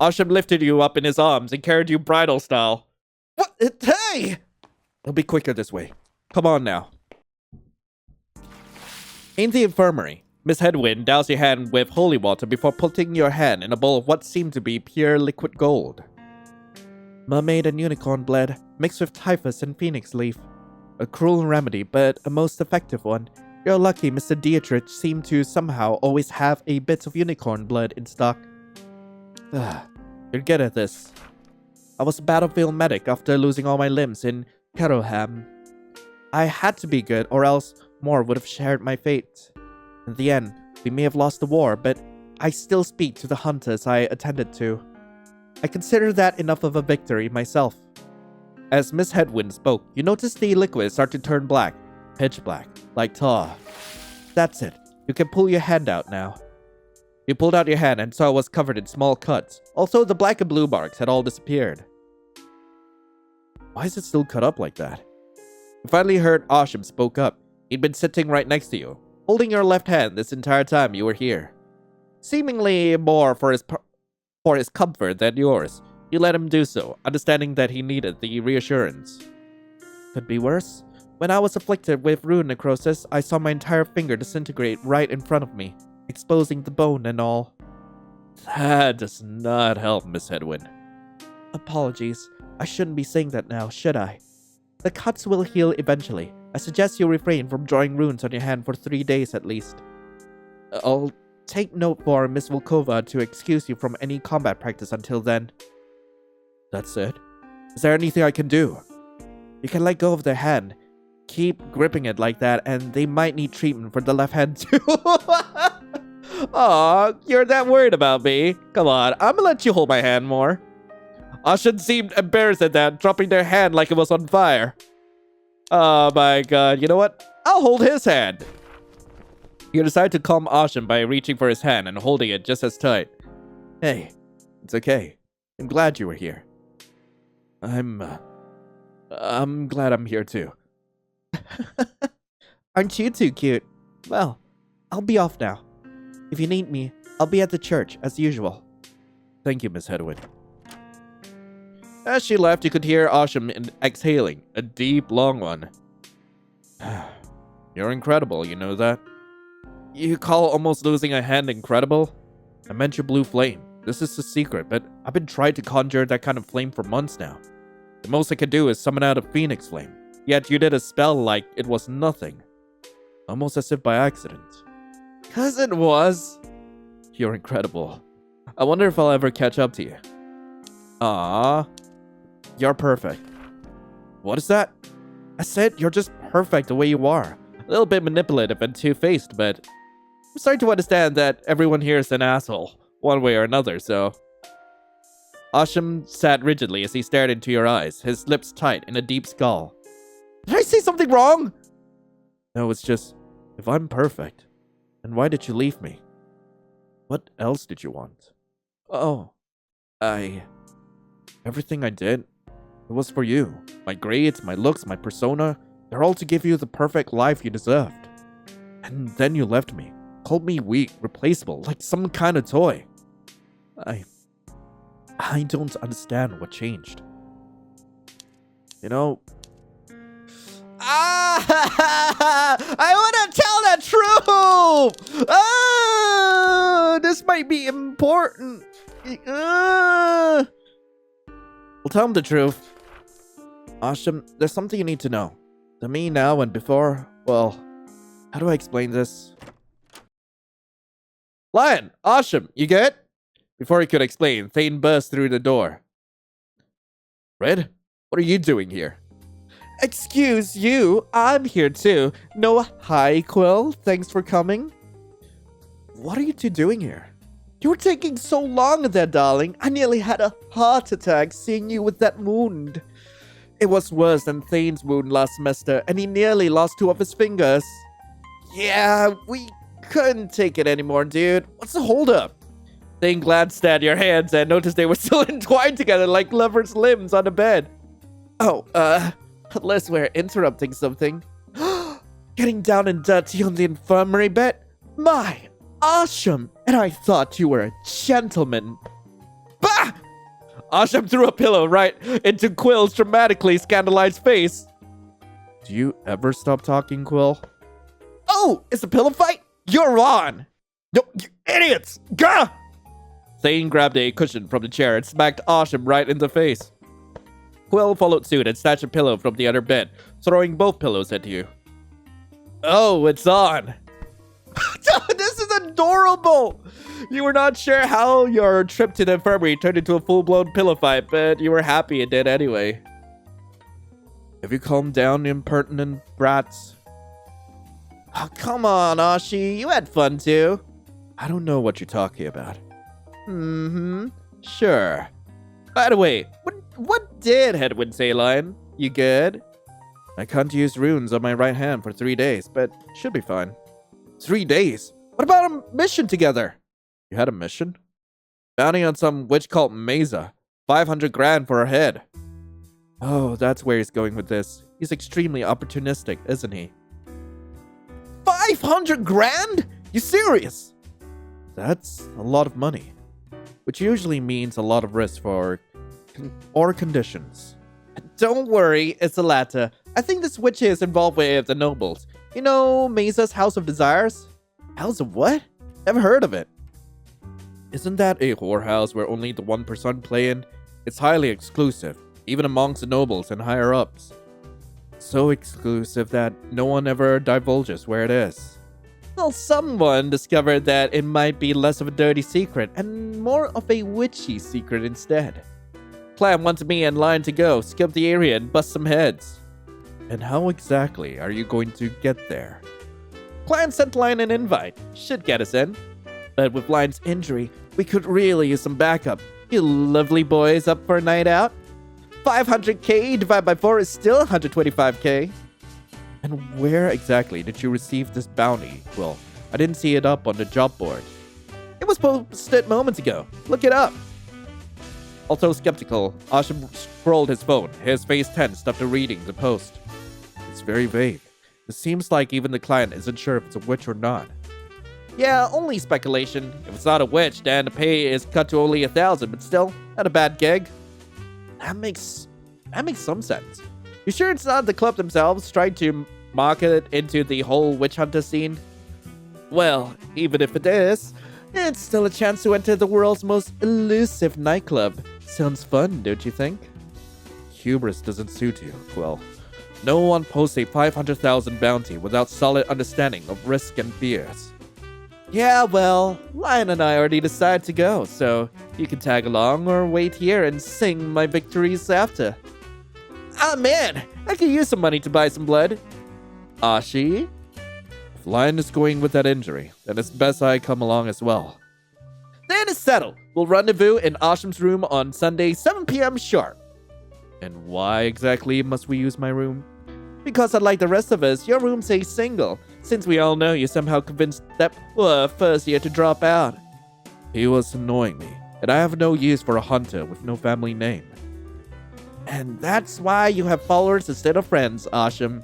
Asham lifted you up in his arms and carried you bridal style. What? Hey! It'll be quicker this way. Come on now. In the infirmary, Miss Hedwyn doused your hand with holy water before putting your hand in a bowl of what seemed to be pure liquid gold. Mermaid and unicorn blood, mixed with typhus and phoenix leaf. A cruel remedy, but a most effective one. You're lucky Mr. Dietrich seemed to somehow always have a bit of unicorn blood in stock. You're good at this. I was a battlefield medic after losing all my limbs in Keroham. I had to be good, or else more would have shared my fate. In the end, we may have lost the war, but I still speak to the hunters I attended to. I consider that enough of a victory myself. As Miss Hedwyn spoke, you noticed the liquid start to turn black, pitch black, like tar. That's it. You can pull your hand out now. You pulled out your hand and saw it was covered in small cuts. Also, the black and blue marks had all disappeared. Why is it still cut up like that? You finally heard Asham spoke up. He'd been sitting right next to you, holding your left hand this entire time you were here. Seemingly more for his comfort than yours. You let him do so, understanding that he needed the reassurance. Could be worse. When I was afflicted with rune necrosis, I saw my entire finger disintegrate right in front of me, exposing the bone and all. That does not help, Miss Hedwyn. Apologies. I shouldn't be saying that now, should I? The cuts will heal eventually. I suggest you refrain from drawing runes on your hand for 3 days at least. I'll take note for Miss Volkova to excuse you from any combat practice until then. That's it? Is there anything I can do? You can let go of their hand. Keep gripping it like that, and they might need treatment for the left hand too. Aw, you're that worried about me. Come on, I'm gonna let you hold my hand more. Asham seemed embarrassed at that, dropping their hand like it was on fire. Oh my god, you know what? I'll hold his hand. You decide to calm Asham by reaching for his hand and holding it just as tight. Hey, it's okay. I'm glad you were here. I'm glad I'm here too. Aren't you too cute? Well, I'll be off now. If you need me, I'll be at the church as usual. Thank you, Miss Hedwyn. As she left, you could hear Asham exhaling, a deep, long one. You're incredible, you know that? You call almost losing a hand incredible? I meant your blue flame. This is the secret, but I've been trying to conjure that kind of flame for months now. The most I can do is summon out a phoenix flame. Yet you did a spell like it was nothing. Almost as if by accident. 'Cause it was. You're incredible. I wonder if I'll ever catch up to you. Ah, you're perfect. What is that? I said you're just perfect the way you are. A little bit manipulative and two-faced, but I'm starting to understand that everyone here is an asshole, one way or another, so... Asham sat rigidly as he stared into your eyes, his lips tight in a deep scowl. Did I say something wrong? No, it's just, if I'm perfect, then why did you leave me? What else did you want? Oh, everything I did, it was for you. My grades, my looks, my persona, They're all to give you the perfect life you deserved. And then you left me. Called me weak, replaceable, like some kind of toy. I don't understand what changed. You know... I want to tell the truth! This might be important. Well, tell him the truth. Asham, there's something you need to know. To me now and before, well, how do I explain this? Lion, Asham, you good? Before he could explain, Thane burst through the door. Red, what are you doing here? Excuse you, I'm here too. No, hi, Quill. Thanks for coming. What are you two doing here? You were taking so long there, darling. I nearly had a heart attack seeing you with that wound. It was worse than Thane's wound last semester, and he nearly lost 2 of his fingers. Yeah, we couldn't take it anymore, dude. What's the holdup? Thane glanced at your hands and noticed they were still entwined together like lovers' limbs on the bed. Oh, unless we're interrupting something. Getting down and dirty on the infirmary bed? My, Asham, and I thought you were a gentleman. Bah! Asham threw a pillow right into Quill's dramatically scandalized face. Do you ever stop talking, Quill? Oh, it's a pillow fight? You're on! No, you idiots! Gah! Thane grabbed a cushion from the chair and smacked Asham right in the face. Quill followed suit and snatched a pillow from the other bed, throwing both pillows at you. Oh, it's on! This is adorable! You were not sure how your trip to the infirmary turned into a full-blown pillow fight, but you were happy it did anyway. Have you calmed down, impertinent brats? Oh, come on, Ashi. You had fun, too. I don't know what you're talking about. Sure. By the way, what did Hedwyn say, Lion? You good? I can't use runes on my right hand for 3 days, but should be fine. 3 days? What about a mission together? You had a mission? Bounty on some witch called Mesa. 500 grand for her head. Oh, that's where he's going with this. He's extremely opportunistic, isn't he? 500 grand? You serious? That's a lot of money. Which usually means a lot of risk or conditions. Don't worry, it's the latter. I think this witch is involved with the nobles. You know Mesa's House of Desires? House of what? Never heard of it. Isn't that a whorehouse where only the 1% play in? It's highly exclusive, even amongst the nobles and higher-ups. So exclusive that no one ever divulges where it is. Well, someone discovered that it might be less of a dirty secret and more of a witchy secret instead. Clan wanted me and Lion to go, skip the area and bust some heads. And how exactly are you going to get there? Clan sent Lion an invite. Should get us in. But with Lion's injury, we could really use some backup. You lovely boys up for a night out? 500k divided by 4 is still 125k. And where exactly did you receive this bounty? Well, I didn't see it up on the job board. It was posted moments ago. Look it up. Although skeptical, Asham scrolled his phone, his face tensed after reading the post. It's very vague. It seems like even the client isn't sure if it's a witch or not. Yeah, only speculation. If it's not a witch, then the pay is cut to only 1,000, but still, not a bad gig. That makes some sense. You sure it's not the club themselves trying to market it into the whole witch hunter scene? Well, even if it is, it's still a chance to enter the world's most elusive nightclub. Sounds fun, don't you think? Hubris doesn't suit you, Quill. No one posts a 500,000 bounty without solid understanding of risk and fears. Yeah, well, Lion and I already decided to go, so you can tag along or wait here and sing my victories after. Ah, man, I could use some money to buy some blood. Ashi? If Lion is going with that injury, then it's best I come along as well. Then it's settled. We'll rendezvous in Asham's room on Sunday, 7 p.m. sharp. And why exactly must we use my room? Because unlike the rest of us, your room's a single, since we all know you somehow convinced that first year to drop out. He was annoying me, and I have no use for a hunter with no family name. And that's why you have followers instead of friends, Asham.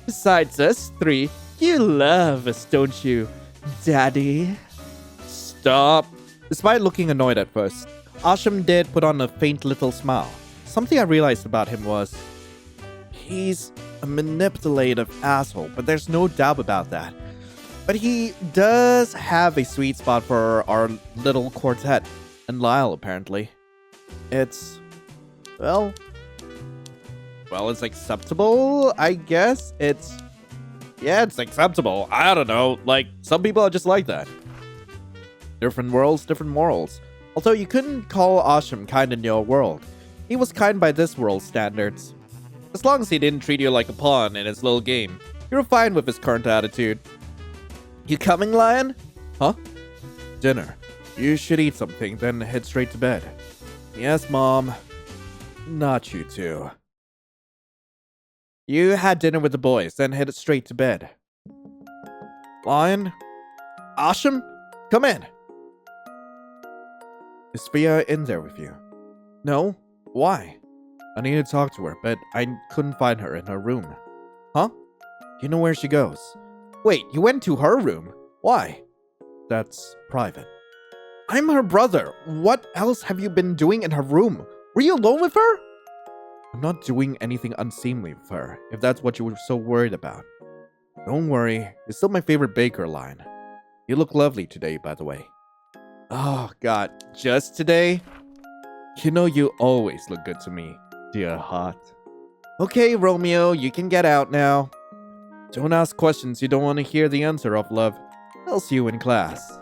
Besides us three, you love us, don't you, Daddy? Stop. Despite looking annoyed at first, Asham did put on a faint little smile. Something I realized about him was, he's a manipulative asshole, but there's no doubt about that. But he does have a sweet spot for our little quartet, and Lyle apparently. It's, well, it's acceptable, I guess. It's acceptable. I don't know. Like, some people are just like that. Different worlds, different morals. Although you couldn't call Asham kind in your world. He was kind by this world's standards. As long as he didn't treat you like a pawn in his little game, you were fine with his current attitude. You coming, Lion? Huh? Dinner. You should eat something, then head straight to bed. Yes, Mom. Not you two. You had dinner with the boys, then headed straight to bed. Lion? Asham? Come in. Is Fia in there with you? No. Why? I need to talk to her, but I couldn't find her in her room. Huh? You know where she goes? Wait, you went to her room? Why? That's private. I'm her brother. What else have you been doing in her room? Were you alone with her? I'm not doing anything unseemly with her, if that's what you were so worried about. Don't worry, you're still my favorite baker, Lion. You look lovely today, by the way. Oh, God, just today? You know you always look good to me, dear heart. Okay, Romeo, you can get out now. Don't ask questions you don't want to hear the answer of, love. I'll see you in class.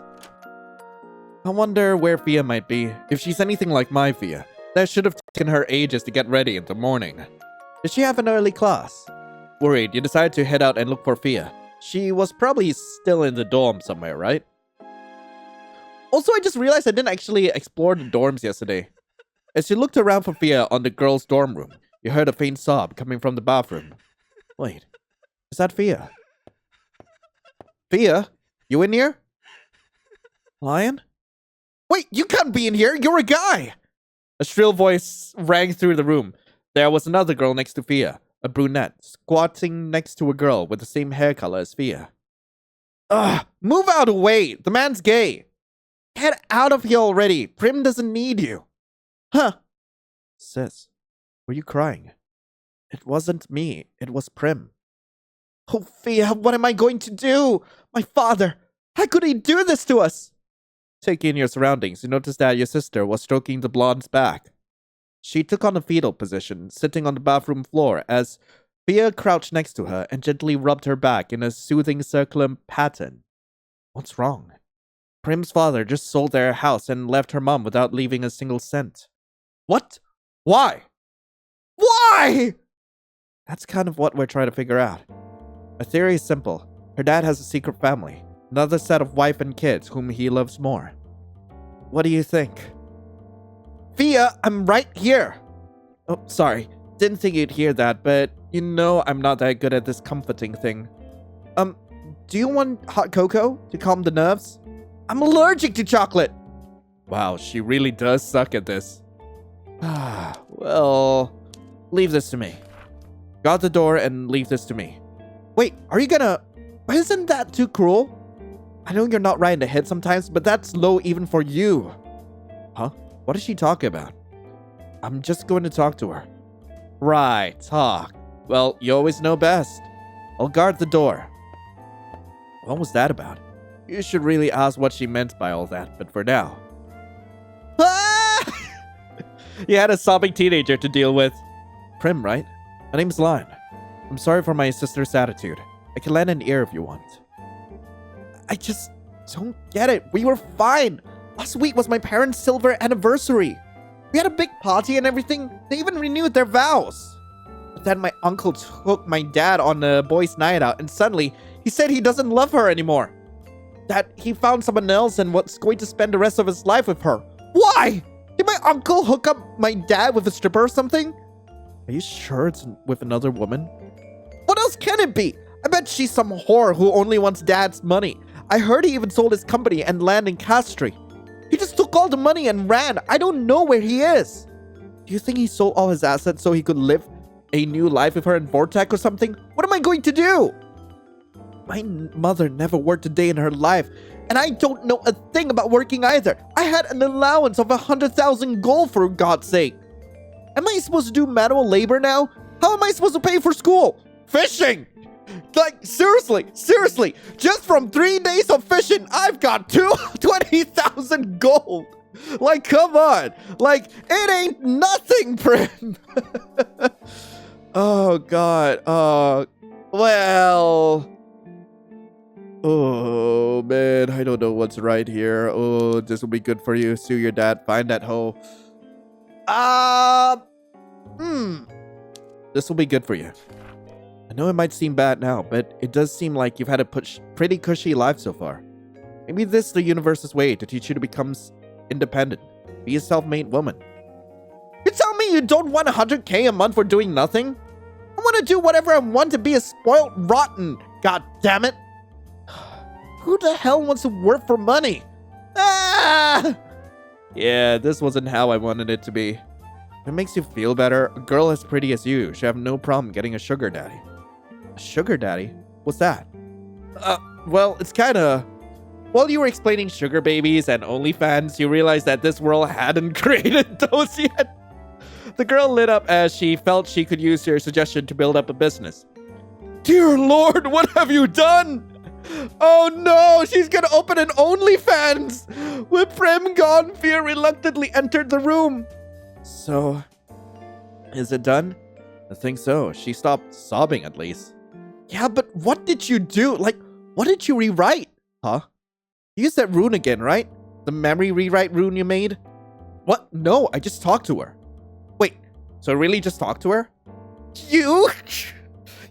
I wonder where Fia might be. If she's anything like my Fia, that should have taken her ages to get ready in the morning. Did she have an early class? Worried, you decided to head out and look for Fia. She was probably still in the dorm somewhere, right? Also, I just realized I didn't actually explore the dorms yesterday. As you looked around for Fia on the girls' dorm room, you heard a faint sob coming from the bathroom. Wait, is that Fia? Fia? You in here? Lion? Wait, you can't be in here! You're a guy! A shrill voice rang through the room. There was another girl next to Fia, a brunette, squatting next to a girl with the same hair color as Fia. Ugh, move out of the way! The man's gay! Get out of here already! Prim doesn't need you! Huh? Sis, were you crying? It wasn't me, it was Prim. Oh, Fia, what am I going to do? My father! How could he do this to us? Taking in your surroundings, you noticed that your sister was stroking the blonde's back. She took on a fetal position, sitting on the bathroom floor as Fia crouched next to her and gently rubbed her back in a soothing circular pattern. What's wrong? Prim's father just sold their house and left her mom without leaving a single cent. What? Why? Why? That's kind of what we're trying to figure out. Our theory is simple. Her dad has a secret family, another set of wife and kids whom he loves more. What do you think? Fia, I'm right here. Oh, sorry. Didn't think you'd hear that, but you know I'm not that good at this comforting thing. Do you want hot cocoa to calm the nerves? I'm allergic to chocolate. Wow, she really does suck at this. Well, leave this to me. Guard the door and leave this to me. Wait, are you gonna... Isn't that too cruel? I know you're not right in the head sometimes, but that's low even for you. Huh? What is she talking about? I'm just going to talk to her. Right, talk. Well, you always know best. I'll guard the door. What was that about? You should really ask what she meant by all that, but for now... You had a sobbing teenager to deal with. Prim, right? My name's Lion. I'm sorry for my sister's attitude. I can lend an ear if you want. I just don't get it. We were fine. Last week was my parents' silver anniversary. We had a big party and everything. They even renewed their vows. But then my uncle took my dad on a boys' night out, and suddenly he said he doesn't love her anymore. That he found someone else and was going to spend the rest of his life with her. Why? Did my uncle hook up my dad with a stripper or something? Are you sure it's with another woman? What else can it be? I bet she's some whore who only wants dad's money. I heard he even sold his company and land in Castry. He just took all the money and ran. I don't know where he is. Do you think he sold all his assets so he could live a new life with her in Vortex or something? What am I going to do? My mother never worked a day in her life, and I don't know a thing about working either. I had an allowance of 100,000 gold, for God's sake. Am I supposed to do manual labor now? How am I supposed to pay for school? Fishing! Like, seriously, just from 3 days of fishing, I've got 20,000 gold. Like, come on. Like, it ain't nothing, Prim. Oh, God. Well... Oh, man, I don't know what's right here. Oh, this will be good for you. Sue your dad. Find that hoe. This will be good for you. I know it might seem bad now, but it does seem like you've had a pretty cushy life so far. Maybe this is the universe's way to teach you to become independent. Be a self-made woman. You tell me you don't want 100k a month for doing nothing? I want to do whatever I want to be a spoiled rotten. God damn it. Who the hell wants to work for money? Ah! Yeah, this wasn't how I wanted it to be. If it makes you feel better, a girl as pretty as you should have no problem getting a sugar daddy. A sugar daddy? What's that? Well, it's kinda... While you were explaining sugar babies and OnlyFans, you realized that this world hadn't created those yet. The girl lit up as she felt she could use your suggestion to build up a business. Dear Lord, what have you done? Oh no, she's gonna open an OnlyFans! With Prim gone, Fear reluctantly entered the room. So, is it done? I think so. She stopped sobbing at least. Yeah, but what did you do? Like, what did you rewrite? Huh? You used that rune again, right? The memory rewrite rune you made? What? No, I just talked to her. Wait, so really just talked to her? You?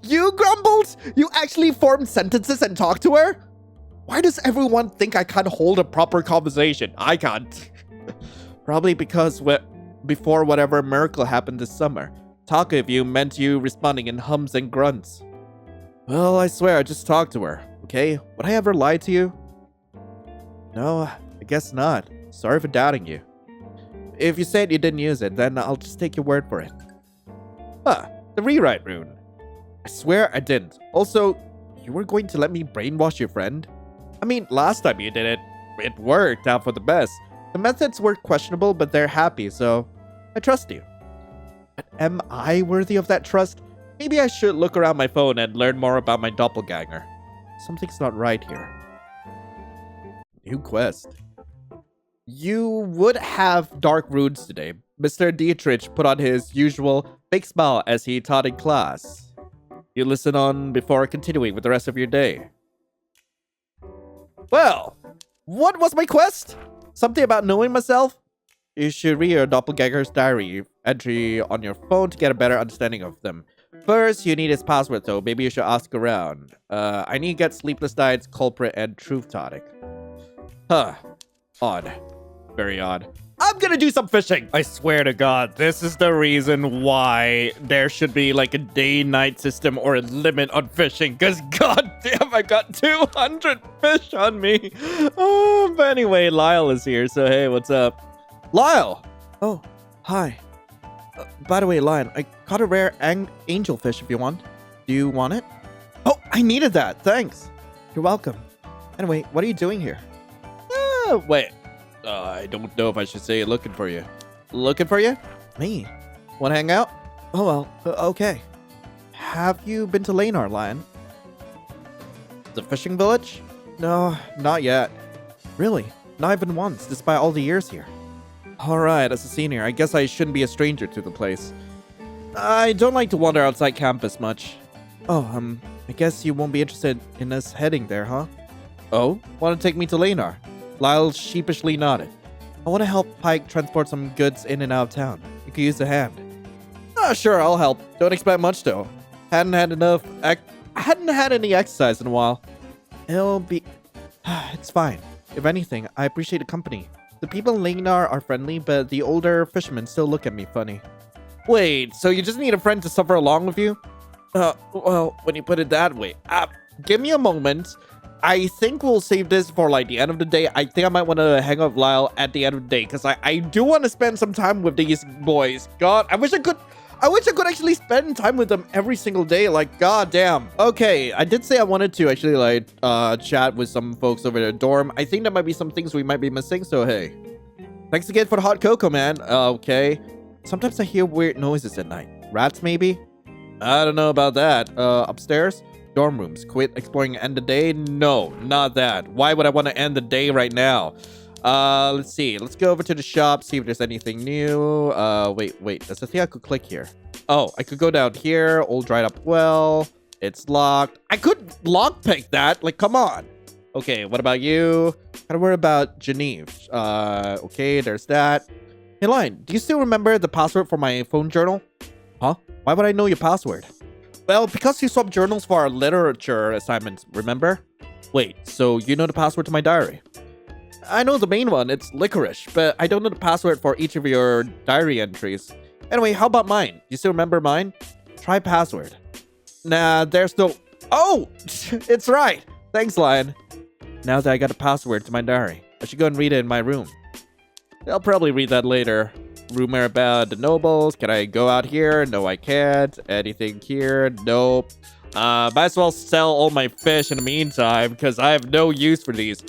You grumbled? You actually formed sentences and talked to her? Why does everyone think I can't hold a proper conversation? I can't. Probably because before whatever miracle happened this summer, talk of you meant you responding in hums and grunts. Well, I swear I just talked to her, okay? Would I ever lie to you? No, I guess not. Sorry for doubting you. If you said you didn't use it, then I'll just take your word for it. Huh, the rewrite rune. I swear I didn't. Also, you were going to let me brainwash your friend? I mean, last time you did it, it worked out for the best. The methods were questionable, but they're happy, so I trust you. But am I worthy of that trust? Maybe I should look around my phone and learn more about my doppelganger. Something's not right here. New quest. You would have dark runes today. Mr. Dietrich put on his usual fake smile as he taught in class. You listen on before continuing with the rest of your day. Well, what was my quest? Something about knowing myself? You should read your doppelganger's diary entry on your phone to get a better understanding of them. First, you need his password, though. Maybe you should ask around. I need to get sleepless nights, culprit, and truth tonic. Huh. Odd. Very odd. I'm gonna do some fishing! I swear to God, this is the reason why there should be like a day-night system or a limit on fishing. Because god damn, I got 200 fish on me. Oh, but anyway, Lyle is here, so hey, what's up? Lyle! Oh, hi. By the way, Lion, I caught a rare angelfish if you want. Do you want it? Oh, I needed that. Thanks. You're welcome. Anyway, what are you doing here? Wait. I don't know if I should say looking for you. Looking for you? Me? Want to hang out? Oh, well, okay. Have you been to Lanar, Lion? The fishing village? No, not yet. Really? Not even once, despite all the years here. Alright, as a senior, I guess I shouldn't be a stranger to the place. I don't like to wander outside campus much. Oh, I guess you won't be interested in us heading there, huh? Oh? Want to take me to Lanar? Lyle sheepishly nodded. I want to help Pike transport some goods in and out of town. You could use a hand. Sure, I'll help. Don't expect much, though. Hadn't had any exercise in a while. It'll be... It's fine. If anything, I appreciate the company. The people in Lanar are friendly, but the older fishermen still look at me funny. Wait, so you just need a friend to suffer along with you? Well, when you put it that way. Give me a moment. I think we'll save this for like the end of the day. I think I might want to hang out with Lyle at the end of the day because I do want to spend some time with these boys. God, I wish I I wish I could actually spend time with them every single day. Like, goddamn. Okay, I did say I wanted to actually, like, chat with some folks over their dorm. I think there might be some things we might be missing, so hey. Thanks again for the hot cocoa, man. Okay. Sometimes I hear weird noises at night. Rats, maybe? I don't know about that. Upstairs? Dorm rooms. Quit exploring and end the day? No, not that. Why would I want to end the day right now? Let's see. Let's go over to the shop, see if there's anything new. Wait. There's a thing I could click here. Oh, I could go down here. Old dried up well. It's locked. I could lockpick that. Like, come on. Okay, what about you? Gotta worry about Geneve. Okay, there's that. Hey, Lion, do you still remember the password for my phone journal? Huh? Why would I know your password? Well, because you swapped journals for our literature assignments, remember? Wait, so you know the password to my diary? I know the main one, it's licorice, but I don't know the password for each of your diary entries. Anyway, how about mine? You still remember mine? Try password. Nah, there's no... Oh! It's right! Thanks, Lion. Now that I got a password to my diary, I should go and read it in my room. I'll probably read that later. Rumor about the nobles. Can I go out here? No, I can't. Anything here? Nope. Might as well sell all my fish in the meantime, because I have no use for these.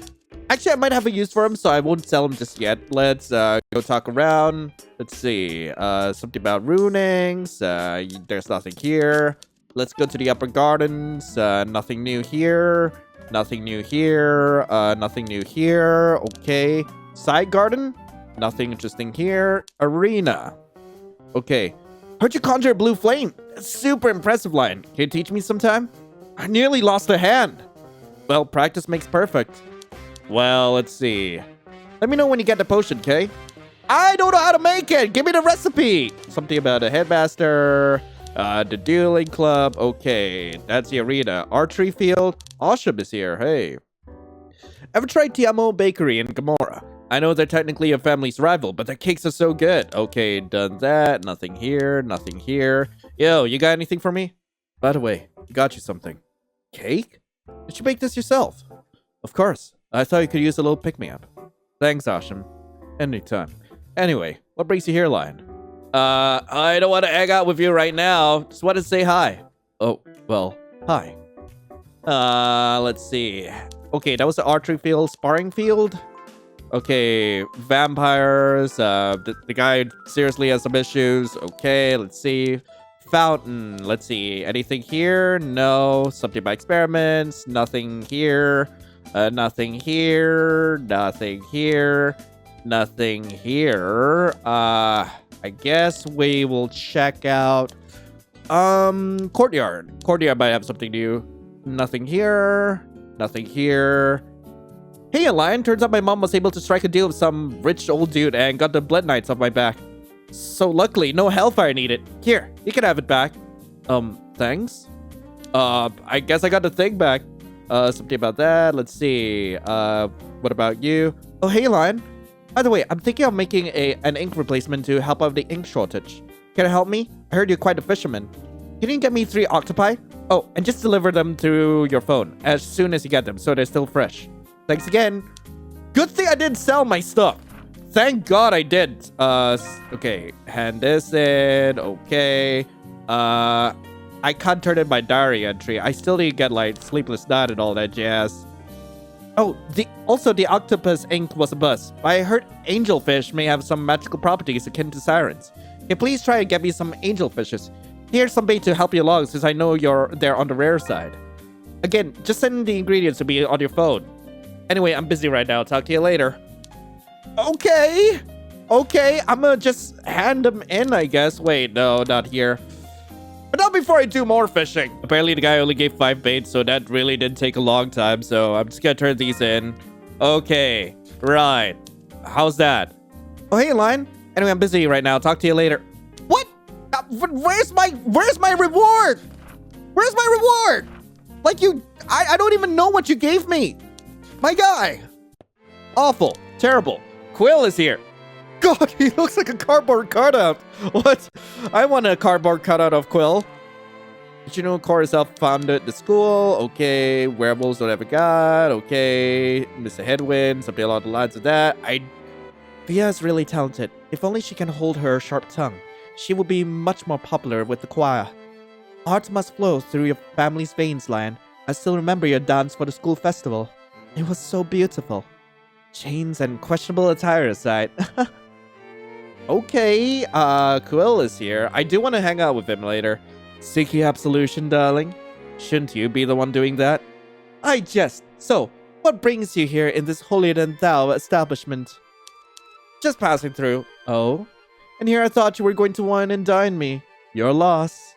Actually, I might have a use for them, so I won't sell them just yet. Let's go talk around. Let's see. Something about runings. There's nothing here. Let's go to the upper gardens. Nothing new here. Nothing new here. Nothing new here. Okay. Side garden? Nothing interesting here. Arena. Okay. Heard you conjure a blue flame. That's super impressive, Lion. Can you teach me sometime? I nearly lost a hand. Well, practice makes perfect. Well, let's see. Let me know when you get the potion, okay? I don't know how to make it. Give me the recipe. Something about a headmaster. The dueling club. Okay, that's the arena. Archery field. Awesome is here. Hey. Ever tried Tiamo Bakery in Gamora? I know they're technically a family's rival, but their cakes are so good. Okay, done that. Nothing here. Nothing here. Yo, you got anything for me? By the way, I got you something. Cake? Did you make this yourself? Of course. I thought you could use a little pick-me-up. Thanks, Asham. Anytime. Anyway, what brings you here, Lion? I don't want to hang out with you right now. Just want to say hi. Oh, well, hi. Let's see. Okay, that was the archery field, sparring field. Okay, vampires. The guy seriously has some issues. Okay, let's see. Fountain. Let's see. Anything here? No. Something about experiments. Nothing here. Nothing here. Nothing here. Nothing here. I guess we will check out courtyard. Courtyard might have something new. Nothing here. Nothing here. Hey, Lion, turns out my mom was able to strike a deal with some rich old dude and got the blood knights off my back. So luckily, no hellfire needed. Here, you can have it back. Thanks? I guess I got the thing back. Something about that. Let's see. What about you? Oh, hey, Lion. By the way, I'm thinking of making an ink replacement to help out the ink shortage. Can you help me? I heard you're quite a fisherman. Can you get me 3 octopi? Oh, and just deliver them to your phone as soon as you get them, so they're still fresh. Thanks again. Good thing I didn't sell my stuff. Thank God I did. Okay. Hand this in. Okay. I can't turn in my diary entry. I still need to get, like, sleepless night and all that jazz. Oh, also the octopus ink was a buzz. But I heard angelfish may have some magical properties akin to sirens. Can you please try and get me some angelfishes? Here's some bait to help you along since I know they're on the rare side. Again, just send the ingredients to me on your phone. Anyway, I'm busy right now. Talk to you later. Okay. Okay, I'm gonna just hand them in, I guess. Wait, no, not here. But not before I do more fishing. Apparently, the guy only gave 5 baits, so that really did take a long time. So I'm just gonna turn these in. Okay, right. How's that? Oh, hey, Lion. Anyway, I'm busy right now. Talk to you later. What? Where's my reward? Where's my reward? Like I don't even know what you gave me. My guy. Awful. Terrible. Quill is here. God, he looks like a cardboard cutout. What? I want a cardboard cutout of Quill. Did you know Cora herself founded the school? Okay. Werewolves don't have a god. Okay. Mr. Headwind. Something along the lines of that. Via is really talented. If only she can hold her sharp tongue. she would be much more popular with the choir. Art must flow through your family's veins, Lion. I still remember your dance for the school festival. It was so beautiful. Chains and questionable attire aside. Okay, Quill is here. I do want to hang out with him later. Seeking absolution, darling. Shouldn't you be the one doing that? I jest. So, what brings you here in this holier-than-thou establishment? Just passing through. Oh? And here I thought you were going to wine and dine me. Your loss.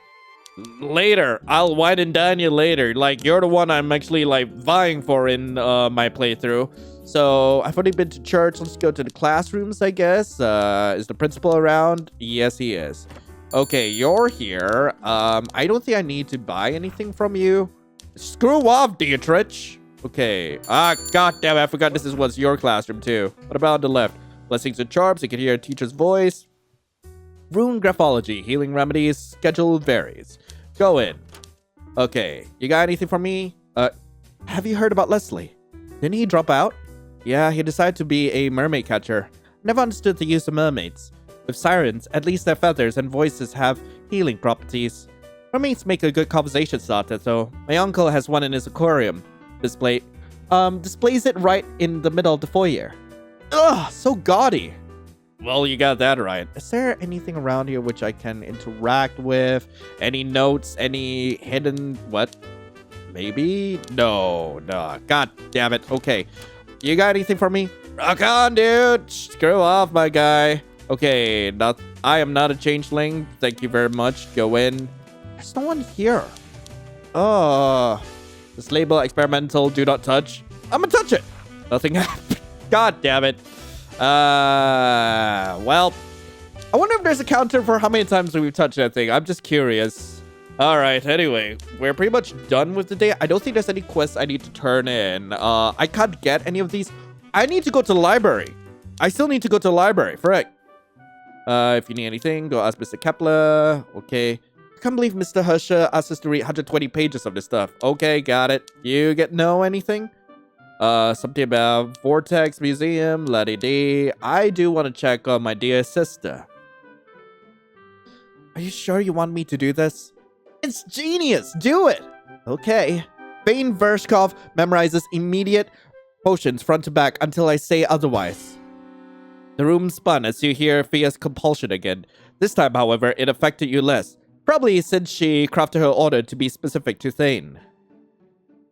Later. I'll wine and dine you later. Like, you're the one I'm actually, like, vying for in my playthrough. So, I've already been to church. Let's go to the classrooms, I guess. Is the principal around? Yes, he is. Okay, you're here. I don't think I need to buy anything from you. Screw off, Dietrich. Okay. God damn it. I forgot this was your classroom, too. What about on the left? Blessings and charms. You can hear a teacher's voice. Rune graphology. Healing remedies. Schedule varies. Go in. Okay. You got anything for me? Have you heard about Leslie? Didn't he drop out? Yeah, he decided to be a mermaid catcher. Never understood the use of mermaids. With sirens, at least their feathers and voices have healing properties. Mermaids make a good conversation starter, though. My uncle has one in his aquarium. Displays it right in the middle of the foyer. Ugh, so gaudy. Well, you got that right. Is there anything around here which I can interact with? Any notes? Any hidden... what? Maybe? No. God damn it. Okay. You got anything for me? Rock on, dude. Screw off, my guy. Okay, I am not a changeling. Thank you very much. Go in. There's no one here. Oh. This label, experimental, do not touch. I'm gonna touch it. Nothing happened. God damn it. Well, I wonder if there's a counter for how many times we've touched that thing. I'm just curious. All right, anyway, we're pretty much done with the day. I don't think there's any quests I need to turn in. I can't get any of these. I need to go to the library. I still need to go to the library. Frick. If you need anything, go ask Mr. Kepler. Okay. I can't believe Mr. Herscher asked us to read 120 pages of this stuff. Okay, got it. You know anything? Something about Vortex Museum, la-di-di. I do want to check on my dear sister. Are you sure you want me to do this? It's genius! Do it! Okay. Bane Vershkov memorizes immediate potions front to back until I say otherwise. The room spun as you hear Fia's compulsion again. This time, however, it affected you less. Probably since she crafted her order to be specific to Thane.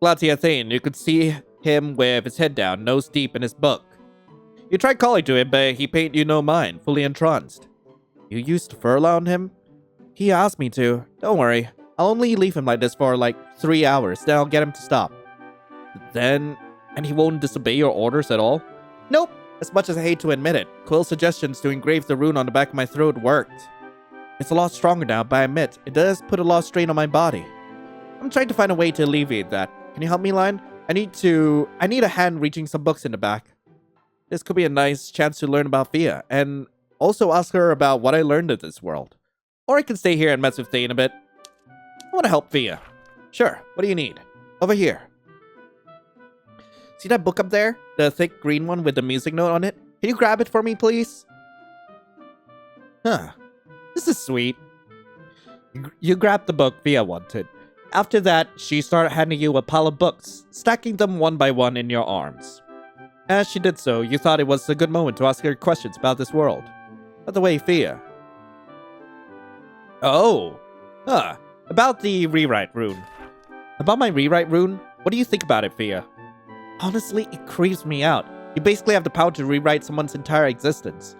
Glatia Thane, you could see him with his head down, nose deep in his book. You tried calling to him, but he paid you no mind, fully entranced. You used Furla on him? He asked me to. Don't worry. I'll only leave him like this for like 3 hours, then I'll get him to stop. And he won't disobey your orders at all? Nope. As much as I hate to admit it, Quill's suggestions to engrave the rune on the back of my throat worked. It's a lot stronger now, but I admit, it does put a lot of strain on my body. I'm trying to find a way to alleviate that. Can you help me, Lion? I need a hand reaching some books in the back. This could be a nice chance to learn about Fia, and also ask her about what I learned of this world. Or I can stay here and mess with Thane a bit. I want to help Fia. Sure, what do you need? Over here. See that book up there? The thick green one with the music note on it? Can you grab it for me, please? Huh. This is sweet. You grabbed the book Fia wanted. After that, she started handing you a pile of books, stacking them one by one in your arms. As she did so, you thought it was a good moment to ask her questions about this world. By the way, Fia. Oh. Huh. About the rewrite rune. About my rewrite rune? What do you think about it, Fia? Honestly, it creeps me out. You basically have the power to rewrite someone's entire existence.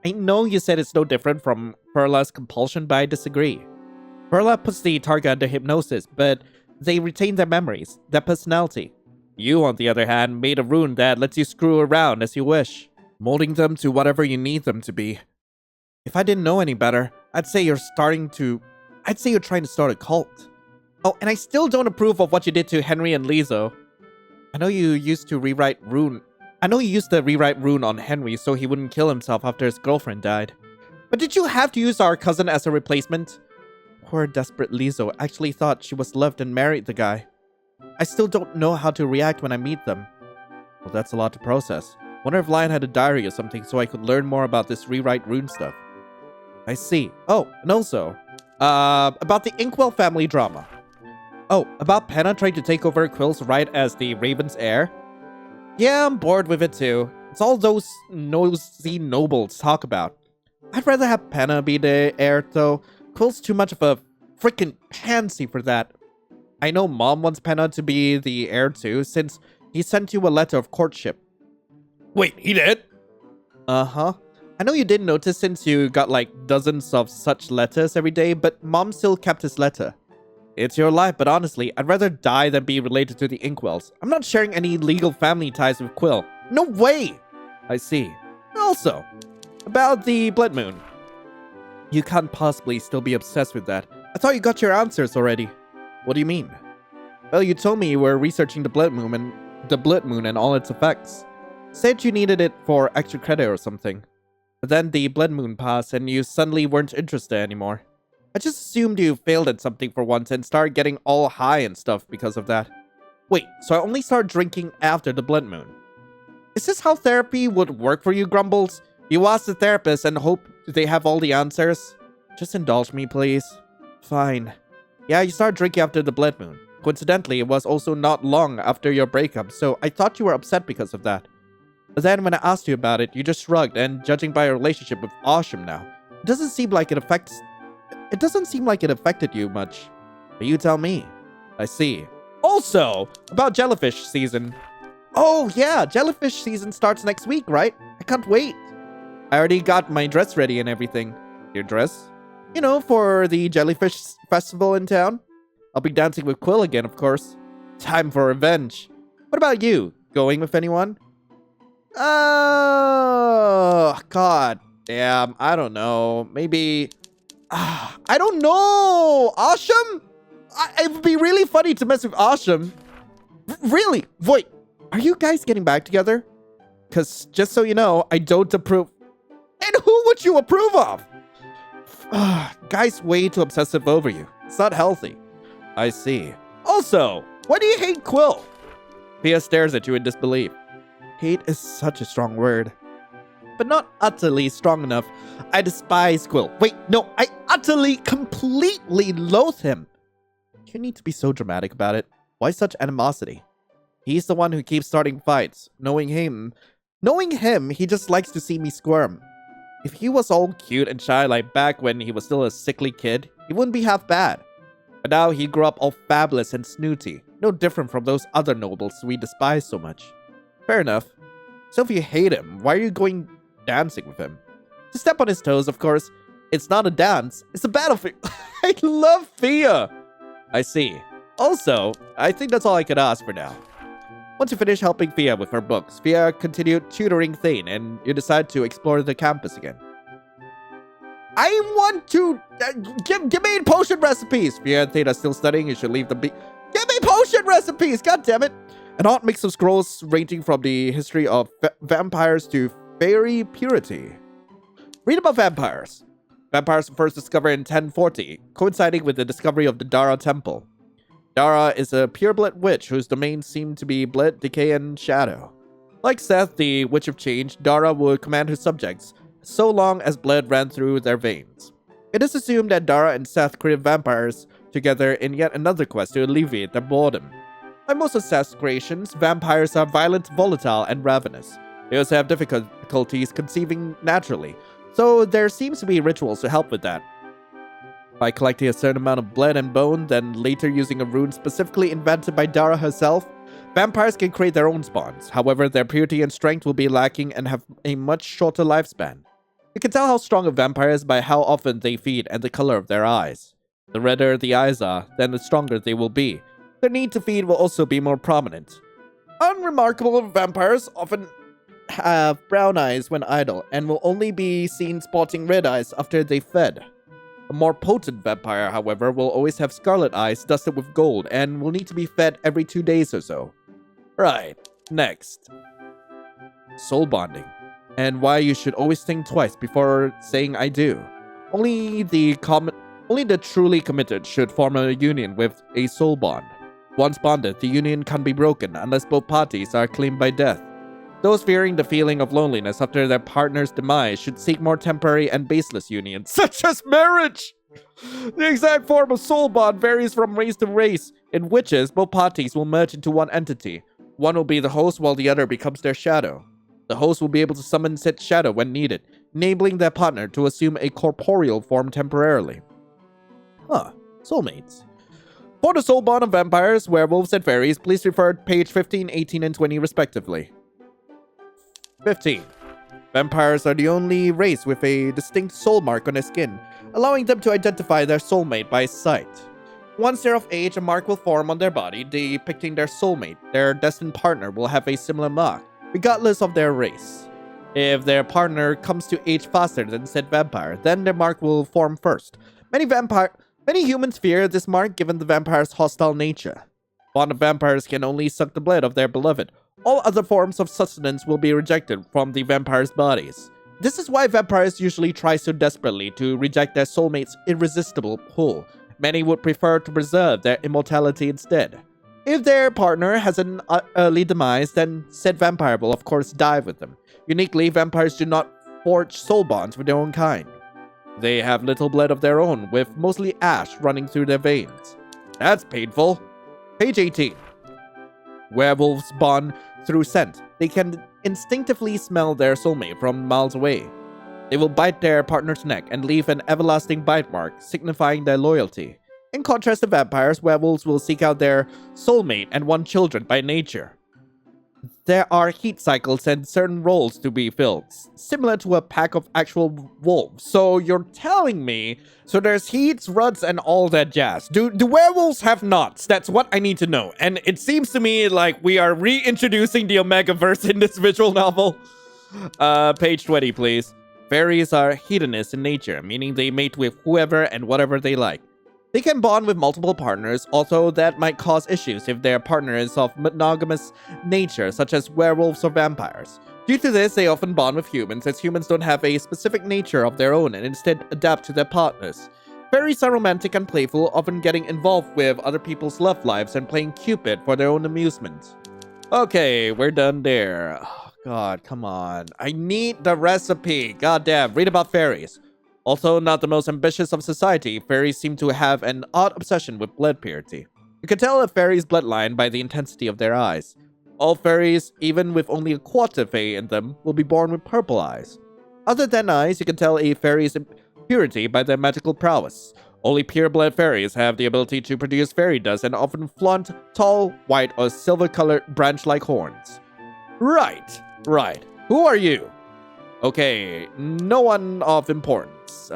I know you said it's no different from Perla's compulsion, but I disagree. Perla puts the target under hypnosis, but they retain their memories, their personality. You, on the other hand, made a rune that lets you screw around as you wish, molding them to whatever you need them to be. If I didn't know any better, I'd say you're trying to start a cult. Oh, and I still don't approve of what you did to Henry and Lizo. I know you used the rewrite rune on Henry so he wouldn't kill himself after his girlfriend died. But did you have to use our cousin as a replacement? Poor desperate Lizo actually thought she was loved and married the guy. I still don't know how to react when I meet them. Well, that's a lot to process. Wonder if Lion had a diary or something so I could learn more about this rewrite rune stuff. I see. Oh, and also, about the Inkwell family drama. Oh, about Penna trying to take over Quill's right as the Raven's heir? Yeah, I'm bored with it too. It's all those nosy nobles talk about. I'd rather have Penna be the heir, though. Quill's too much of a freaking pansy for that. I know Mom wants Penna to be the heir too, since he sent you a letter of courtship. Wait, he did? Uh-huh. I know you didn't notice since you got like dozens of such letters every day, but Mom still kept his letter. It's your life, but honestly, I'd rather die than be related to the Inkwells. I'm not sharing any legal family ties with Quill. No way! I see. Also, about the Blood Moon. You can't possibly still be obsessed with that. I thought you got your answers already. What do you mean? Well, you told me you were researching the Blood Moon and all its effects. Said you needed it for extra credit or something. But then the Blood Moon passed and you suddenly weren't interested anymore. I just assumed you failed at something for once and started getting all high and stuff because of that. Wait, so I only started drinking after the Blood Moon. Is this how therapy would work for you, Grumbles? You ask the therapist and hope they have all the answers? Just indulge me, please. Fine. Yeah, you started drinking after the Blood Moon. Coincidentally, it was also not long after your breakup, so I thought you were upset because of that. But then when I asked you about it, you just shrugged, and judging by your relationship with Asham now, it doesn't seem like it affected you much. But you tell me. I see. Also, about jellyfish season. Oh yeah, jellyfish season starts next week, right? I can't wait. I already got my dress ready and everything. Your dress? You know, for the jellyfish festival in town. I'll be dancing with Quill again, of course. Time for revenge. What about you? Going with anyone? Oh, God. Damn, I don't know. Maybe... I don't know! Asham? It would be really funny to mess with Asham. Really? Wait, are you guys getting back together? Because, just so you know, I don't approve. And who would you approve of? Guy's way too obsessive over you. It's not healthy. I see. Also, why do you hate Quill? Pia stares at you in disbelief. Hate is such a strong word. But not utterly strong enough. I despise Quill. Wait, no, I utterly, completely loathe him. You need to be so dramatic about it. Why such animosity? He's the one who keeps starting fights. Knowing him, he just likes to see me squirm. If he was all cute and shy like back when he was still a sickly kid, he wouldn't be half bad. But now he grew up all fabulous and snooty. No different from those other nobles we despise so much. Fair enough. So if you hate him, why are you going dancing with him? To step on his toes, of course. It's not a dance, it's a battlefield. I love Fia. I see. Also, I think that's all I could ask for now. Once you finish helping Fia with her books, Fia continued tutoring Thane, and you decide to explore the campus again. I want to... give me potion recipes! Fia and Thane are still studying, you should leave them be... Give me potion recipes! God damn it! An odd mix of scrolls ranging from the history of vampires to fairy purity. Read about vampires. Vampires were first discovered in 1040, coinciding with the discovery of the Dara Temple. Dara is a pureblood witch whose domains seem to be blood, decay, and shadow. Like Seth, the Witch of Change, Dara would command her subjects, so long as blood ran through their veins. It is assumed that Dara and Seth created vampires together in yet another quest to alleviate their boredom. Like most of Seth's creations, vampires are violent, volatile, and ravenous. They also have difficulties conceiving naturally, so there seems to be rituals to help with that. By collecting a certain amount of blood and bone, then later using a rune specifically invented by Dara herself, vampires can create their own spawns. However, their purity and strength will be lacking and have a much shorter lifespan. You can tell how strong a vampire is by how often they feed and the color of their eyes. The redder the eyes are, then the stronger they will be. Their need to feed will also be more prominent. Unremarkable vampires often have brown eyes when idle, and will only be seen sporting red eyes after they fed. A more potent vampire, however, will always have scarlet eyes dusted with gold, and will need to be fed every 2 days or so. Right, next. Soul bonding. And why you should always think twice before saying I do. Only the truly committed should form a union with a soul bond. Once bonded, the union can't be broken unless both parties are claimed by death. Those fearing the feeling of loneliness after their partner's demise should seek more temporary and baseless unions, such as marriage! The exact form of soul bond varies from race to race. In witches, both parties will merge into one entity. One will be the host while the other becomes their shadow. The host will be able to summon said shadow when needed, enabling their partner to assume a corporeal form temporarily. Soulmates. For the soul bond of vampires, werewolves, and fairies, please refer to page 15, 18, and 20 respectively. 15. Vampires are the only race with a distinct soul mark on their skin, allowing them to identify their soulmate by sight. Once they're of age, a mark will form on their body depicting their soulmate. Their destined partner will have a similar mark, regardless of their race. If their partner comes to age faster than said vampire, then their mark will form first. Many humans fear this mark given the vampire's hostile nature. Bond of vampires can only suck the blood of their beloved. All other forms of sustenance will be rejected from the vampire's bodies. This is why vampires usually try so desperately to reject their soulmate's irresistible pull. Many would prefer to preserve their immortality instead. If their partner has an early demise, then said vampire will of course die with them. Uniquely, vampires do not forge soul bonds with their own kind. They have little blood of their own, with mostly ash running through their veins. That's painful. Page 18. Werewolves bond through scent. They can instinctively smell their soulmate from miles away. They will bite their partner's neck and leave an everlasting bite mark, signifying their loyalty. In contrast to vampires, werewolves will seek out their soulmate and want children by nature. There are heat cycles and certain roles to be filled, similar to a pack of actual wolves. So you're telling me, so there's heats, ruts, and all that jazz. Do werewolves have knots? That's what I need to know. And it seems to me like we are reintroducing the Omegaverse in this visual novel. Page 20, please. Fairies are hedonists in nature, meaning they mate with whoever and whatever they like. They can bond with multiple partners, although that might cause issues if their partner is of monogamous nature, such as werewolves or vampires. Due to this, they often bond with humans, as humans don't have a specific nature of their own and instead adapt to their partners. Fairies are romantic and playful, often getting involved with other people's love lives and playing Cupid for their own amusement. Okay, we're done there. Oh, God, come on. I need the recipe. Goddamn, read about fairies. Also, not the most ambitious of society, fairies seem to have an odd obsession with blood purity. You can tell a fairy's bloodline by the intensity of their eyes. All fairies, even with only a quarter fae in them, will be born with purple eyes. Other than eyes, you can tell a fairy's purity by their magical prowess. Only pure-blood fairies have the ability to produce fairy dust and often flaunt tall, white, or silver-colored branch-like horns. Right. Who are you? Okay, no one of importance. Do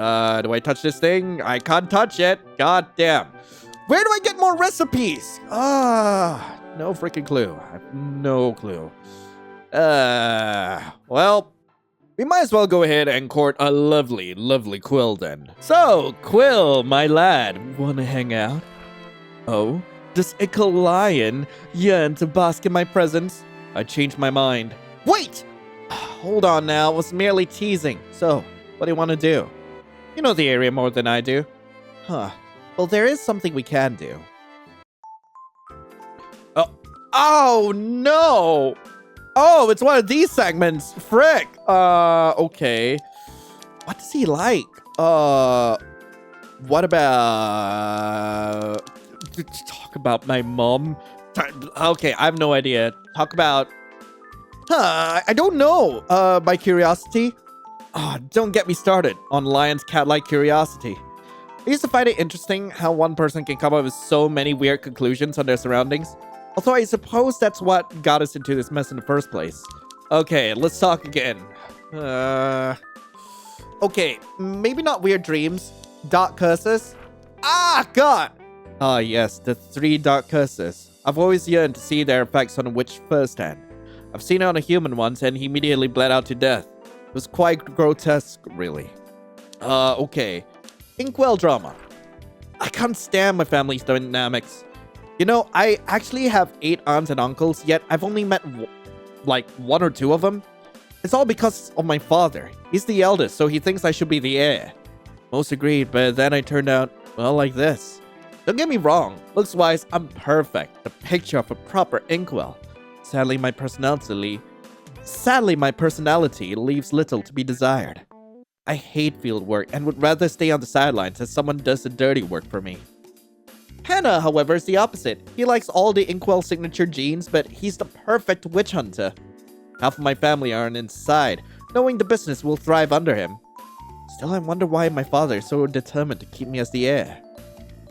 I touch this thing? I can't touch it. God damn. Where do I get more recipes? No freaking clue. I have no clue. Well, we might as well go ahead and court a lovely, lovely Quill then. So, Quill, my lad, wanna hang out? Oh? Does EpyksLion yearn to bask in my presence? I changed my mind. Wait! Hold on now, I was merely teasing. So, what do you want to do? You know the area more than I do. Huh. Well, there is something we can do. Oh no! Oh, it's one of these segments. Frick! Okay. What does he like? What about... Talk about my mom? Okay, I have no idea. Talk about... I don't know. My curiosity? Don't get me started on Lion's cat-like curiosity. I used to find it interesting how one person can come up with so many weird conclusions on their surroundings. Although I suppose that's what got us into this mess in the first place. Okay, let's talk again. Okay, maybe not weird dreams. Dark curses? God! Yes, the 3 dark curses. I've always yearned to see their effects on a witch firsthand. I've seen it on a human once, and he immediately bled out to death. It was quite grotesque, really. Okay. Inkwell drama. I can't stand my family's dynamics. You know, I actually have 8 aunts and uncles, yet I've only met, like, 1 or 2 of them. It's all because of my father. He's the eldest, so he thinks I should be the heir. Most agreed, but then I turned out, well, like this. Don't get me wrong. Looks-wise, I'm perfect. The picture of a proper inkwell. Sadly, my personality Sadly, my personality leaves little to be desired. I hate field work and would rather stay on the sidelines as someone does the dirty work for me. Hannah, however, is the opposite. He likes all the Inkwell signature genes, but he's the perfect witch hunter. Half of my family aren't inside, knowing the business will thrive under him. Still, I wonder why my father is so determined to keep me as the heir.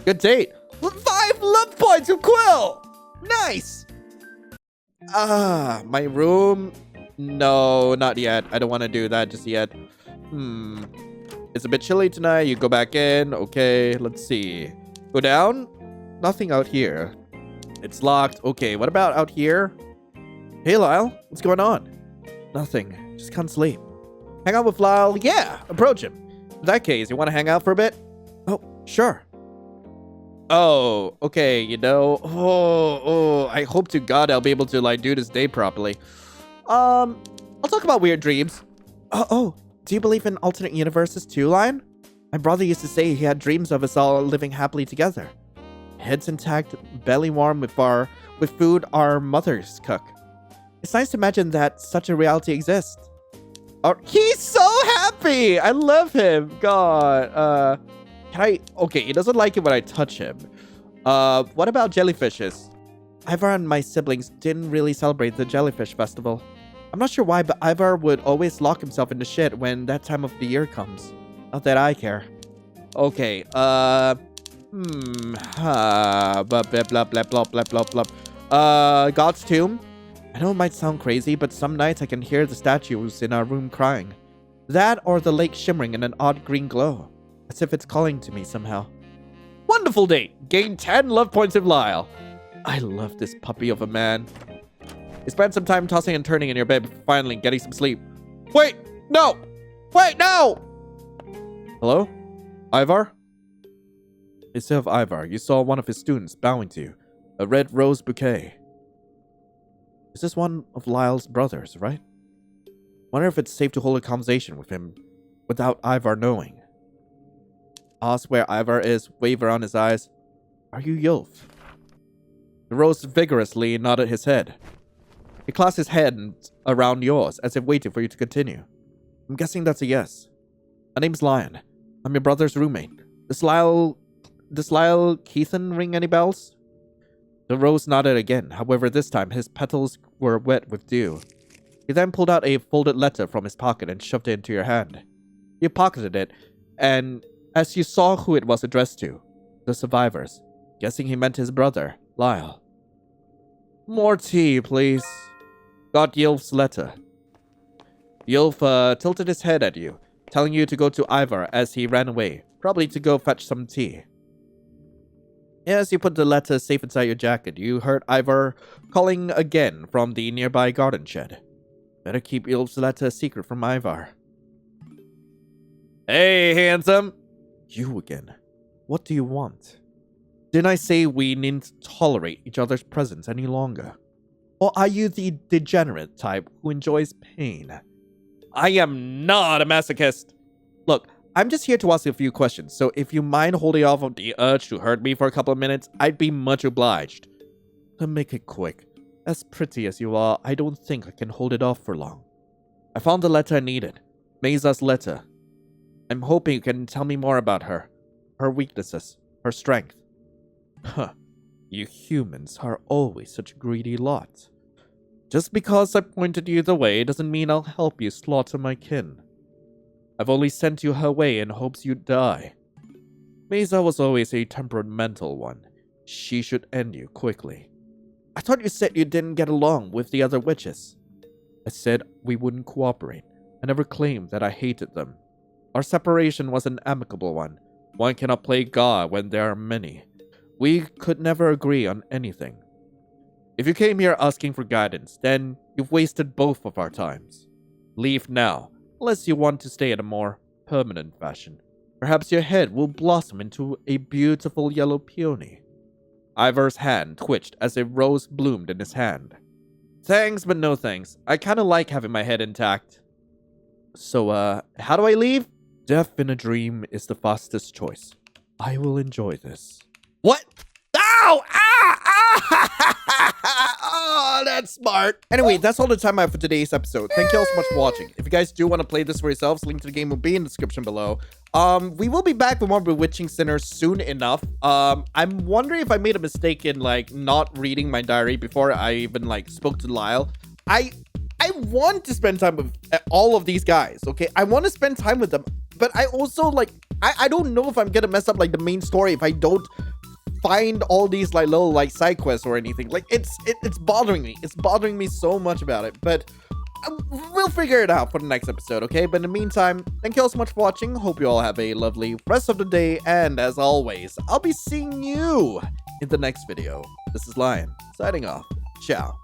Good date. 5 love points with Quill! Nice! My room? No, not yet. I don't want to do that just yet. It's a bit chilly tonight. You go back in. Okay, let's see. Go down? Nothing out here. It's locked. Okay, what about out here? Hey, Lyle. What's going on? Nothing. Just can't sleep. Hang out with Lyle? Yeah, approach him. In that case, you want to hang out for a bit? Oh, sure. Oh, okay, you know. I hope to God I'll be able to, like, do this day properly. I'll talk about weird dreams. Do you believe in alternate universes too, Lion? My brother used to say he had dreams of us all living happily together. Heads intact, belly warm with food our mothers cook. It's nice to imagine that such a reality exists. Oh, he's so happy! I love him. God. Okay, he doesn't like it when I touch him. What about jellyfishes? Ivar and my siblings didn't really celebrate the jellyfish festival. I'm not sure why, but Ivar would always lock himself in the shed when that time of the year comes. Not that I care. Okay, blah, blah, blah, blah, blah, blah, blah. God's tomb? I know it might sound crazy, but some nights I can hear the statues in our room crying. That or the lake shimmering in an odd green glow, as if it's calling to me somehow. Wonderful date! Gain 10 love points with Lyle. I love this puppy of a man. You spent some time tossing and turning in your bed before finally getting some sleep. Wait! No! Wait, no! Hello? Ivar? Instead of Ivar, you saw one of his students bowing to you. A red rose bouquet. Is this one of Lyle's brothers, right? Wonder if it's safe to hold a conversation with him without Ivar knowing. Ask where Ivar is, wave around his eyes. Are you Yulf? The rose vigorously nodded his head. He clasped his hand around yours as if waiting for you to continue. I'm guessing that's a yes. My name's Lion. I'm your brother's roommate. Does Lyle Keithan ring any bells? The rose nodded again. However, this time his petals were wet with dew. He then pulled out a folded letter from his pocket and shoved it into your hand. You pocketed it, and as you saw who it was addressed to, the survivors, guessing he meant his brother, Lyle. More tea, please. Got Yulf's letter. Yulf tilted his head at you, telling you to go to Ivar as he ran away, probably to go fetch some tea. As you put the letter safe inside your jacket, you heard Ivar calling again from the nearby garden shed. Better keep Yulf's letter a secret from Ivar. Hey, handsome! You again. What do you want? Didn't I say we needn't tolerate each other's presence any longer? Or are you the degenerate type who enjoys pain? I am not a masochist. Look, I'm just here to ask you a few questions, so if you mind holding off on the urge to hurt me for a couple of minutes, I'd be much obliged. To make it quick, as pretty as you are, I don't think I can hold it off for long. I found the letter I needed. Mesa's letter. I'm hoping you can tell me more about her. Her weaknesses. Her strength. Huh. You humans are always such a greedy lot. Just because I pointed you the way doesn't mean I'll help you slaughter my kin. I've only sent you her way in hopes you'd die. Mesa was always a temperamental one. She should end you quickly. I thought you said you didn't get along with the other witches. I said we wouldn't cooperate. I never claimed that I hated them. Our separation was an amicable one. One cannot play God when there are many. We could never agree on anything. If you came here asking for guidance, then you've wasted both of our times. Leave now, unless you want to stay in a more permanent fashion. Perhaps your head will blossom into a beautiful yellow peony. Ivar's hand twitched as a rose bloomed in his hand. Thanks, but no thanks. I kinda like having my head intact. So, how do I leave? Death in a dream is the fastest choice. I will enjoy this. What? Ow! Ah! Ah! Oh, that's smart. Anyway, that's all the time I have for today's episode. Thank you all so much for watching. If you guys do want to play this for yourselves, link to the game will be in the description below. We will be back with more Bewitching Sinners soon enough. I'm wondering if I made a mistake in like not reading my diary before I even like spoke to Lyle. I want to spend time with all of these guys, okay? I want to spend time with them, but I also like I don't know if I'm gonna mess up like the main story if I don't find all these like little like side quests or anything. Like it's bothering me. It's bothering me so much about it, but we'll figure it out for the next episode, okay? But in the meantime, thank you all so much for watching. Hope you all have a lovely rest of the day, and as always, I'll be seeing you in the next video. This is Lion, signing off. Ciao.